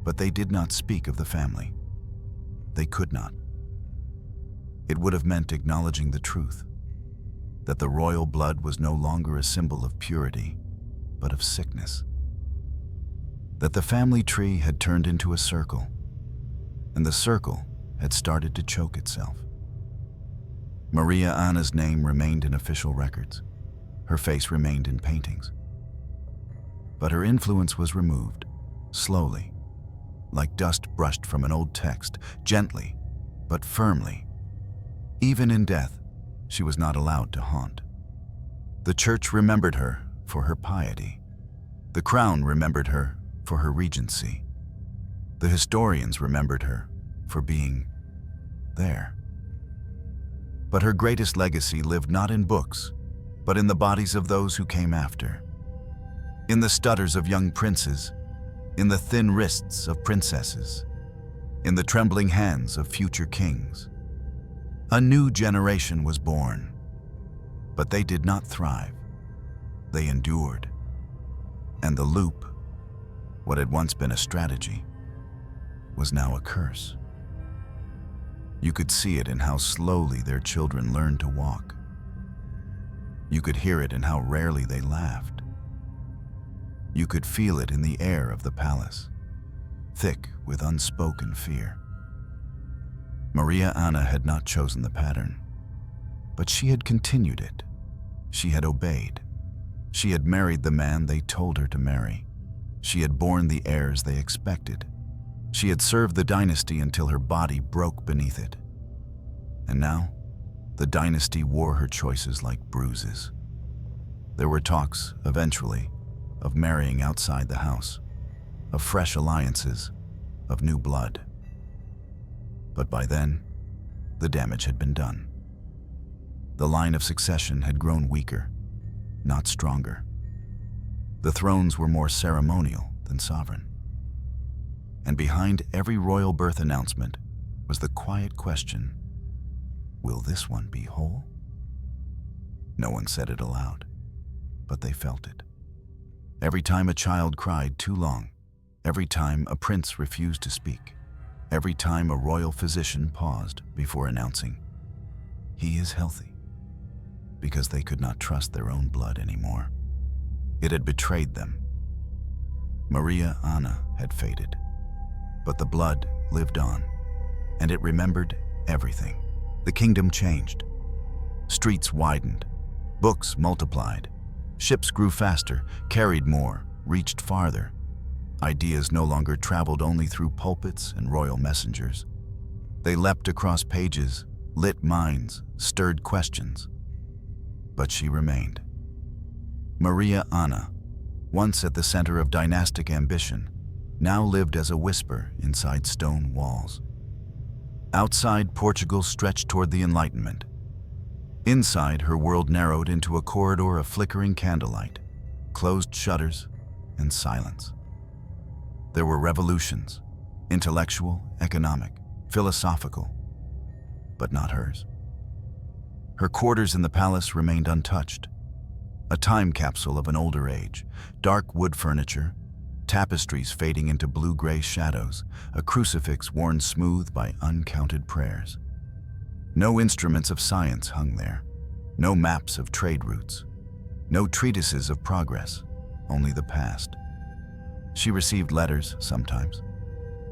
but they did not speak of the family. They could not. It would have meant acknowledging the truth, that the royal blood was no longer a symbol of purity, but of sickness. That the family tree had turned into a circle, and the circle had started to choke itself. Maria Anna's name remained in official records. Her face remained in paintings. But her influence was removed, slowly, like dust brushed from an old text, gently, but firmly. Even in death, she was not allowed to haunt. The church remembered her for her piety. The crown remembered her for her regency. The historians remembered her for being there. But her greatest legacy lived not in books, but in the bodies of those who came after. In the stutters of young princes, in the thin wrists of princesses, in the trembling hands of future kings. A new generation was born, but they did not thrive. They endured. And the loop, what had once been a strategy, was now a curse. You could see it in how slowly their children learned to walk. You could hear it in how rarely they laughed. You could feel it in the air of the palace, thick with unspoken fear. Maria Anna had not chosen the pattern, but she had continued it. She had obeyed. She had married the man they told her to marry. She had borne the heirs they expected. She had served the dynasty until her body broke beneath it. And now, the dynasty wore her choices like bruises. There were talks, eventually, of marrying outside the house, of fresh alliances, of new blood. But by then, the damage had been done. The line of succession had grown weaker, not stronger. The thrones were more ceremonial than sovereign. And behind every royal birth announcement was the quiet question, will this one be whole? No one said it aloud, but they felt it. Every time a child cried too long, every time a prince refused to speak, every time a royal physician paused before announcing, he is healthy, because they could not trust their own blood anymore. It had betrayed them. Maria Anna had faded, but the blood lived on, and it remembered everything. The kingdom changed. Streets widened, books multiplied, ships grew faster, carried more, reached farther. Ideas no longer traveled only through pulpits and royal messengers. They leapt across pages, lit minds, stirred questions. But she remained. Maria Anna, once at the center of dynastic ambition, now lived as a whisper inside stone walls. Outside, Portugal stretched toward the Enlightenment. Inside, her world narrowed into a corridor of flickering candlelight, closed shutters, and silence. There were revolutions, intellectual, economic, philosophical, but not hers. Her quarters in the palace remained untouched, a time capsule of an older age, dark wood furniture, tapestries fading into blue-gray shadows, a crucifix worn smooth by uncounted prayers. No instruments of science hung there, no maps of trade routes, no treatises of progress, only the past. She received letters sometimes,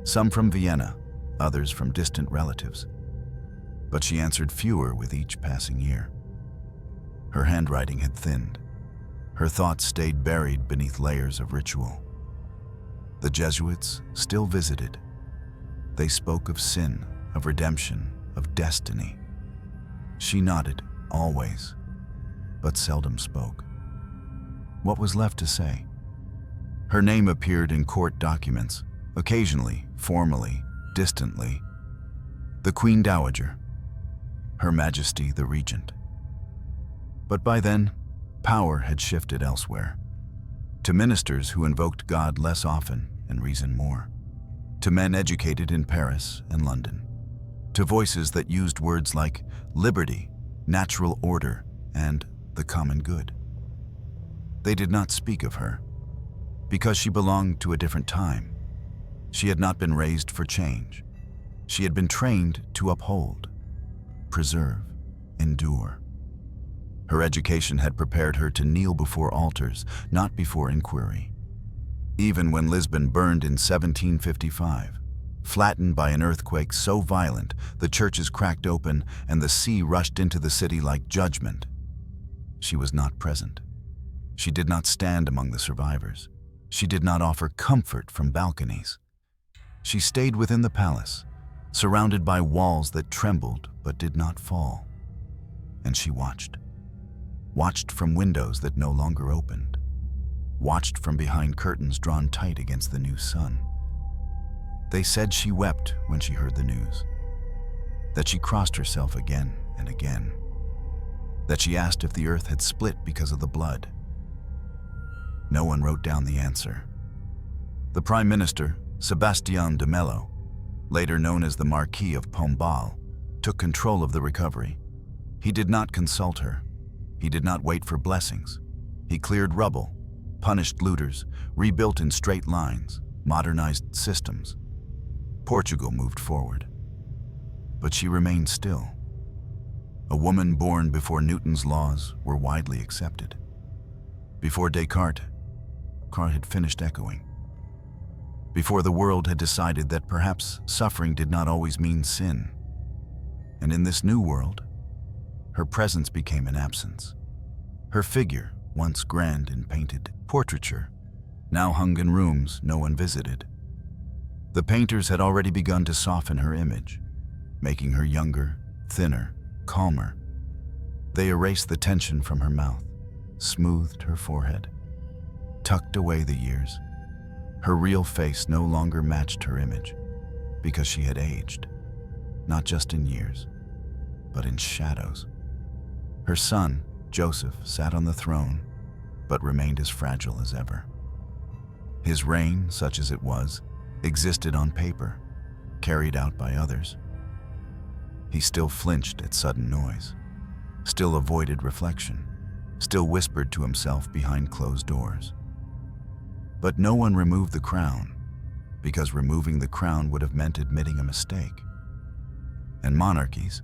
some from Vienna, others from distant relatives, but she answered fewer with each passing year. Her handwriting had thinned. Her thoughts stayed buried beneath layers of ritual. The Jesuits still visited. They spoke of sin, of redemption, of destiny. She nodded, always, but seldom spoke. What was left to say? Her name appeared in court documents, occasionally, formally, distantly. The Queen Dowager, Her Majesty the Regent. But by then, power had shifted elsewhere. To ministers who invoked God less often and reason more. To men educated in Paris and London. To voices that used words like liberty, natural order, and the common good. They did not speak of her, because she belonged to a different time. She had not been raised for change. She had been trained to uphold, preserve, endure. Her education had prepared her to kneel before altars, not before inquiry. Even when Lisbon burned in 1755, flattened by an earthquake so violent the churches cracked open and the sea rushed into the city like judgment, she was not present. She did not stand among the survivors. She did not offer comfort from balconies. She stayed within the palace, surrounded by walls that trembled but did not fall. And she watched. Watched from windows that no longer opened. Watched from behind curtains drawn tight against the new sun. They said she wept when she heard the news. That she crossed herself again and again. That she asked if the earth had split because of the blood. No one wrote down the answer. The Prime Minister, Sebastian de Mello, later known as the Marquis of Pombal, took control of the recovery. He did not consult her. He did not wait for blessings. He cleared rubble, punished looters, rebuilt in straight lines, modernized systems. Portugal moved forward. But she remained still. A woman born before Newton's laws were widely accepted. Before Descartes had finished echoing. Before the world had decided that perhaps suffering did not always mean sin. And in this new world, her presence became an absence. Her figure, once grand in painted portraiture, now hung in rooms no one visited. The painters had already begun to soften her image, making her younger, thinner, calmer. They erased the tension from her mouth, smoothed her forehead, tucked away the years. Her real face no longer matched her image, because she had aged, not just in years, but in shadows. Her son, Joseph, sat on the throne, but remained as fragile as ever. His reign, such as it was, existed on paper, carried out by others. He still flinched at sudden noise, still avoided reflection, still whispered to himself behind closed doors. But no one removed the crown, because removing the crown would have meant admitting a mistake. And monarchies,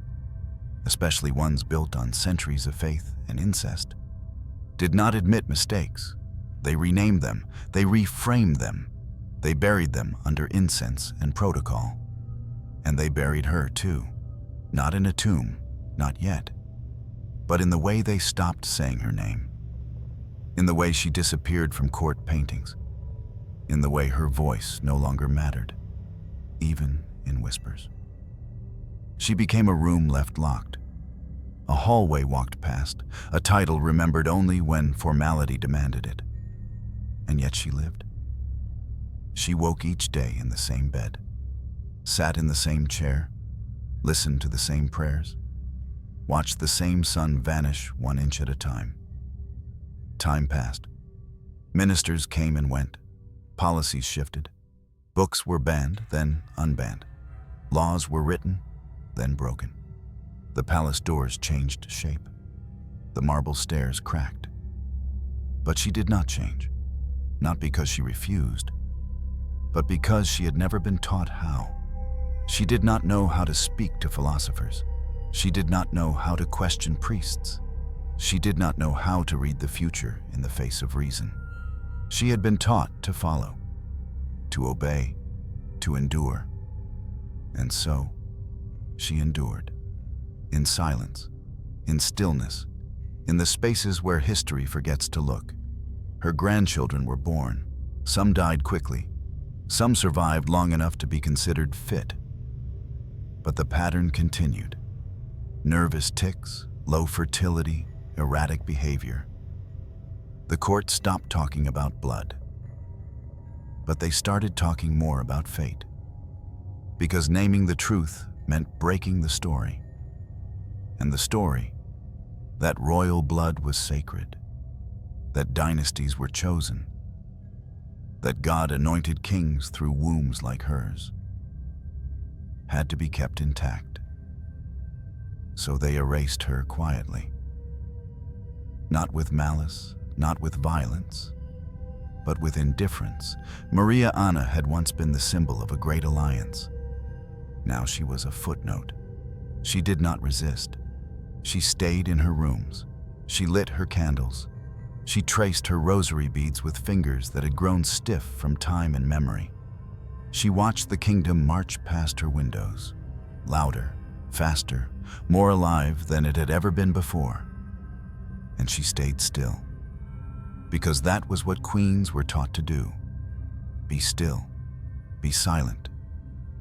especially ones built on centuries of faith and incest, did not admit mistakes. They renamed them, they reframed them, they buried them under incense and protocol. And they buried her too, not in a tomb, not yet, but in the way they stopped saying her name, in the way she disappeared from court paintings, in the way her voice no longer mattered, even in whispers. She became a room left locked, a hallway walked past, a title remembered only when formality demanded it. And yet she lived. She woke each day in the same bed, sat in the same chair, listened to the same prayers, watched the same sun vanish 1 inch at a time. Time passed. Ministers came and went. Policies shifted. Books were banned, then unbanned. Laws were written, then broken. The palace doors changed shape. The marble stairs cracked. But she did not change, not because she refused, but because she had never been taught how. She did not know how to speak to philosophers. She did not know how to question priests. She did not know how to read the future in the face of reason. She had been taught to follow, to obey, to endure. And so, she endured. In silence, in stillness, in the spaces where history forgets to look. Her grandchildren were born. Some died quickly. Some survived long enough to be considered fit. But the pattern continued. Nervous tics, low fertility, erratic behavior. The court stopped talking about blood. But they started talking more about fate. Because naming the truth meant breaking the story. And the story, that royal blood was sacred, that dynasties were chosen, that God anointed kings through wombs like hers, had to be kept intact. So they erased her quietly. Not with malice, not with violence, but with indifference. Maria Anna had once been the symbol of a great alliance. Now she was a footnote. She did not resist. She stayed in her rooms. She lit her candles. She traced her rosary beads with fingers that had grown stiff from time and memory. She watched the kingdom march past her windows, louder, faster, more alive than it had ever been before. And she stayed still, because that was what queens were taught to do. Be still, be silent,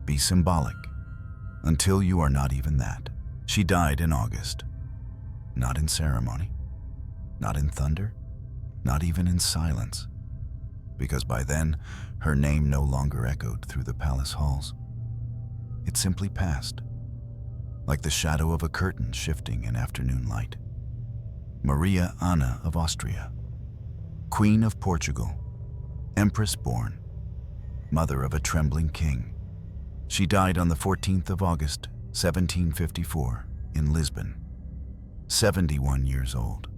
be symbolic, until you are not even that. She died in August, not in ceremony, not in thunder, not even in silence, because by then her name no longer echoed through the palace halls. It simply passed, like the shadow of a curtain shifting in afternoon light. Maria Anna of Austria, Queen of Portugal, Empress born, mother of a trembling king. She died on the 14th of August, 1754, in Lisbon, 71 years old.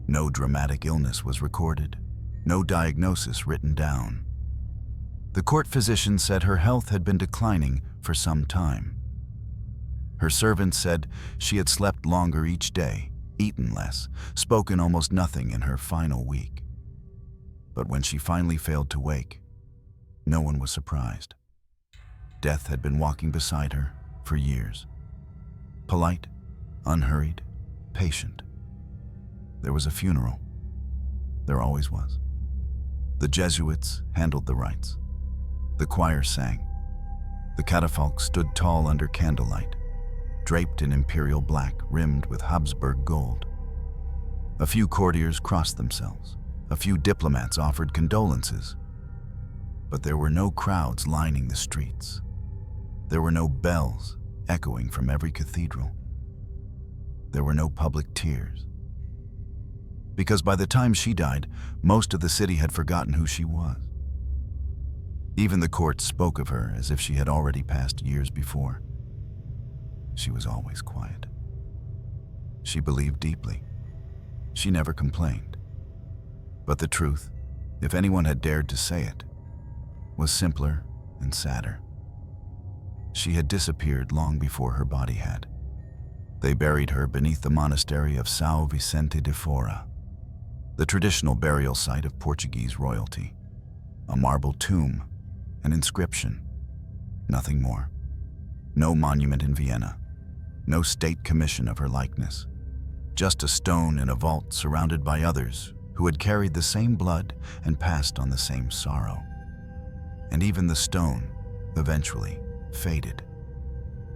No dramatic illness was recorded, no diagnosis written down. The court physician said her health had been declining for some time. Her servants said she had slept longer each day, eaten less, spoken almost nothing in her final week. But when she finally failed to wake, no one was surprised. Death had been walking beside her for years. Polite, unhurried, patient. There was a funeral. There always was. The Jesuits handled the rites. The choir sang. The catafalque stood tall under candlelight, draped in imperial black rimmed with Habsburg gold. A few courtiers crossed themselves. A few diplomats offered condolences. But there were no crowds lining the streets. There were no bells echoing from every cathedral. There were no public tears. Because by the time she died, most of the city had forgotten who she was. Even the court spoke of her as if she had already passed years before. She was always quiet. She believed deeply. She never complained. But the truth, if anyone had dared to say it, was simpler and sadder. She had disappeared long before her body had. They buried her beneath the monastery of São Vicente de Fora, the traditional burial site of Portuguese royalty. A marble tomb, an inscription, nothing more. No monument in Vienna, no state commission of her likeness. Just a stone in a vault surrounded by others who had carried the same blood and passed on the same sorrow. And even the stone, eventually, faded.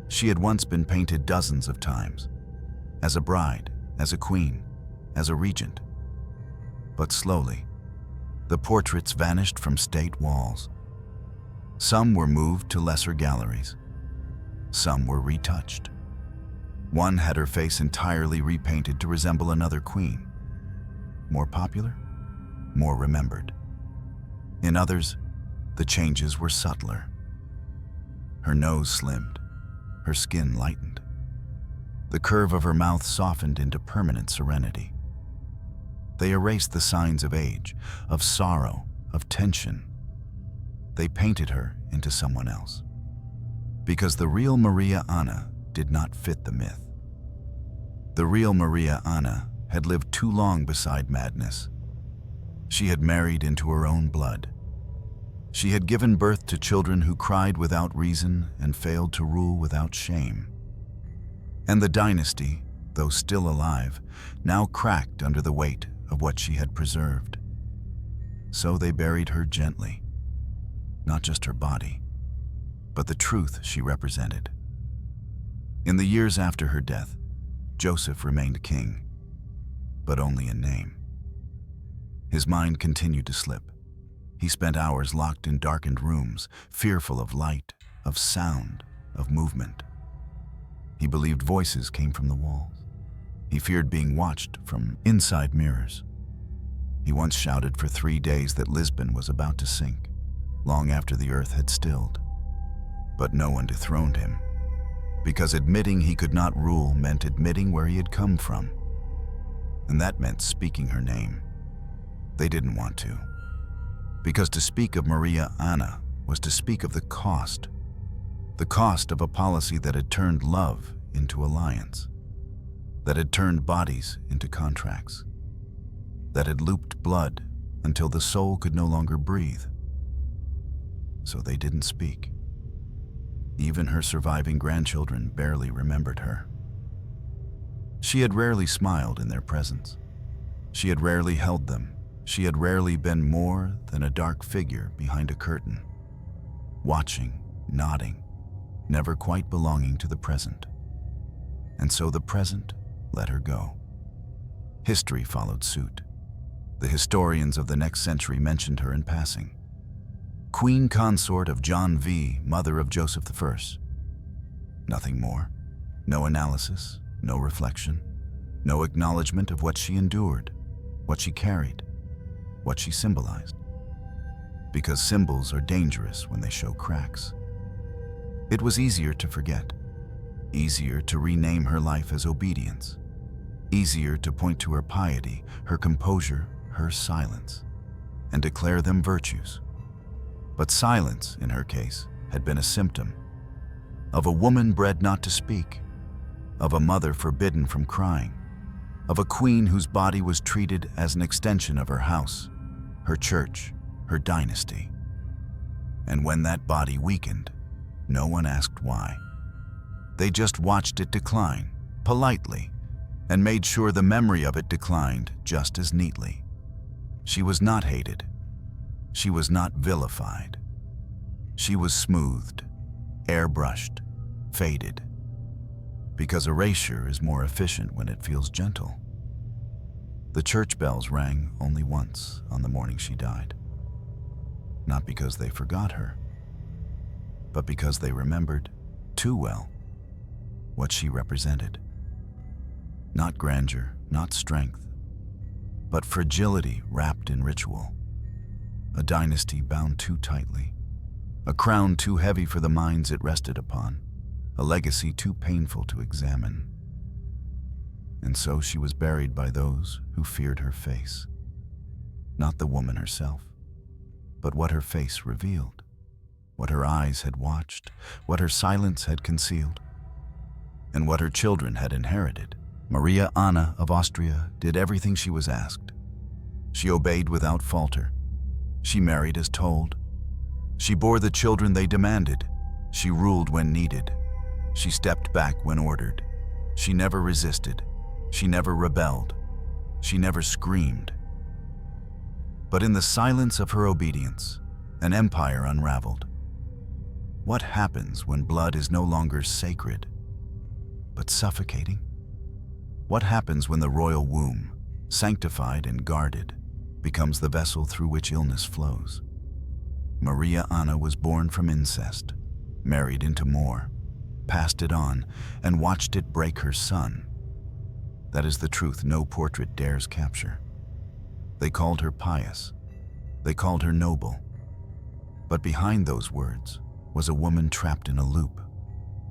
She had once been painted dozens of times, as a bride, as a queen, as a regent. But slowly, the portraits vanished from state walls. Some were moved to lesser galleries. Some were retouched. One had her face entirely repainted to resemble another queen. More popular, more remembered. In others, the changes were subtler. Her nose slimmed, her skin lightened. The curve of her mouth softened into permanent serenity. They erased the signs of age, of sorrow, of tension. They painted her into someone else. Because the real Maria Anna did not fit the myth. The real Maria Anna had lived too long beside madness. She had married into her own blood. She had given birth to children who cried without reason and failed to rule without shame. And the dynasty, though still alive, now cracked under the weight of what she had preserved. So they buried her gently, not just her body, but the truth she represented. In the years after her death, Joseph remained king, but only in name. His mind continued to slip. He spent hours locked in darkened rooms, fearful of light, of sound, of movement. He believed voices came from the walls. He feared being watched from inside mirrors. He once shouted for 3 days that Lisbon was about to sink, long after the earth had stilled. But no one dethroned him, because admitting he could not rule meant admitting where he had come from. And that meant speaking her name. They didn't want to, because to speak of Maria Anna was to speak of the cost of a policy that had turned love into alliance, that had turned bodies into contracts, that had looped blood until the soul could no longer breathe. So they didn't speak. Even her surviving grandchildren barely remembered her. She had rarely smiled in their presence. She had rarely held them. She had rarely been more than a dark figure behind a curtain, watching, nodding, never quite belonging to the present. And so the present let her go. History followed suit. The historians of the next century mentioned her in passing. Queen consort of John V, mother of Joseph I. Nothing more. No analysis, no reflection, no acknowledgement of what she endured, what she carried, what she symbolized. Because symbols are dangerous when they show cracks. It was easier to forget, easier to rename her life as obedience, easier to point to her piety, her composure, her silence, and declare them virtues. But silence, in her case, had been a symptom of a woman bred not to speak, of a mother forbidden from crying, of a queen whose body was treated as an extension of her house, her church, her dynasty. And when that body weakened, no one asked why. They just watched it decline, politely, and made sure the memory of it declined just as neatly. She was not hated. She was not vilified. She was smoothed, airbrushed, faded. Because erasure is more efficient when it feels gentle. The church bells rang only once on the morning she died. Not because they forgot her, but because they remembered too well what she represented. Not grandeur, not strength, but fragility wrapped in ritual. A dynasty bound too tightly, a crown too heavy for the minds it rested upon, a legacy too painful to examine. And so she was buried by those who feared her face. Not the woman herself, but what her face revealed, what her eyes had watched, what her silence had concealed, and what her children had inherited. Maria Anna of Austria did everything she was asked. She obeyed without falter. She married as told. She bore the children they demanded. She ruled when needed. She stepped back when ordered. She never resisted. She never rebelled. She never screamed. But in the silence of her obedience, an empire unraveled. What happens when blood is no longer sacred, but suffocating? What happens when the royal womb, sanctified and guarded, becomes the vessel through which illness flows? Maria Anna was born from incest, married into more, passed it on, and watched it break her son. That is the truth no portrait dares capture. They called her pious. They called her noble. But behind those words was a woman trapped in a loop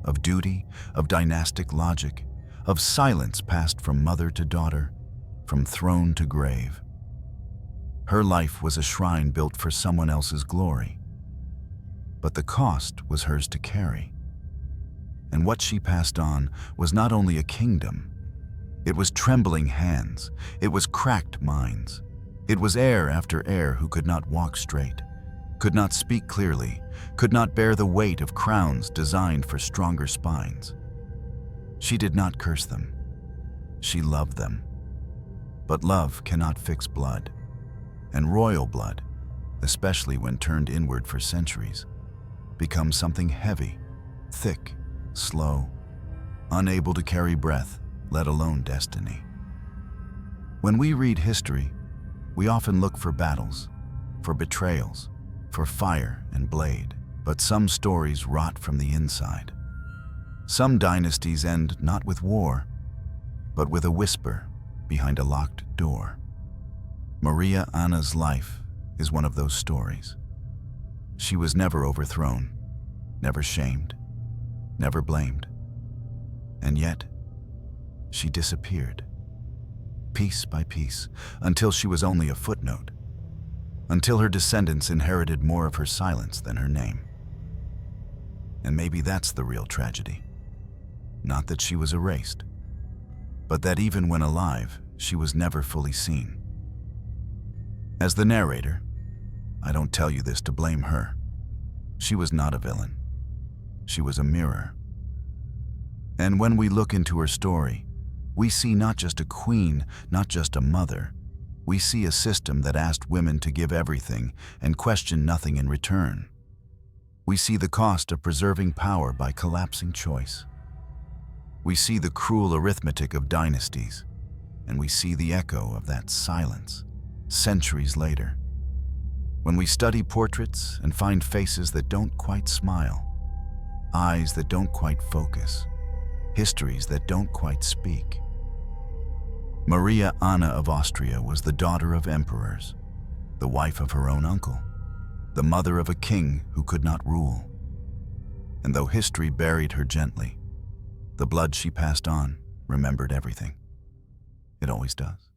of duty, of dynastic logic, of silence passed from mother to daughter, from throne to grave. Her life was a shrine built for someone else's glory, but the cost was hers to carry. And what she passed on was not only a kingdom, it was trembling hands, it was cracked minds, it was heir after heir who could not walk straight, could not speak clearly, could not bear the weight of crowns designed for stronger spines. She did not curse them, she loved them. But love cannot fix blood, and royal blood, especially when turned inward for centuries, becomes something heavy, thick, slow, unable to carry breath, let alone destiny. When we read history, we often look for battles, for betrayals, for fire and blade, but some stories rot from the inside. Some dynasties end not with war, but with a whisper behind a locked door. Maria Anna's life is one of those stories. She was never overthrown, never shamed, never blamed. And yet, she disappeared, piece by piece, until she was only a footnote, until her descendants inherited more of her silence than her name. And maybe that's the real tragedy. Not that she was erased, but that even when alive, she was never fully seen. As the narrator, I don't tell you this to blame her. She was not a villain. She was a mirror. And when we look into her story, we see not just a queen, not just a mother. We see a system that asked women to give everything and question nothing in return. We see the cost of preserving power by collapsing choice. We see the cruel arithmetic of dynasties, and we see the echo of that silence centuries later. When we study portraits and find faces that don't quite smile, eyes that don't quite focus, histories that don't quite speak. Maria Anna of Austria was the daughter of emperors, the wife of her own uncle, the mother of a king who could not rule. And though history buried her gently, the blood she passed on remembered everything. It always does.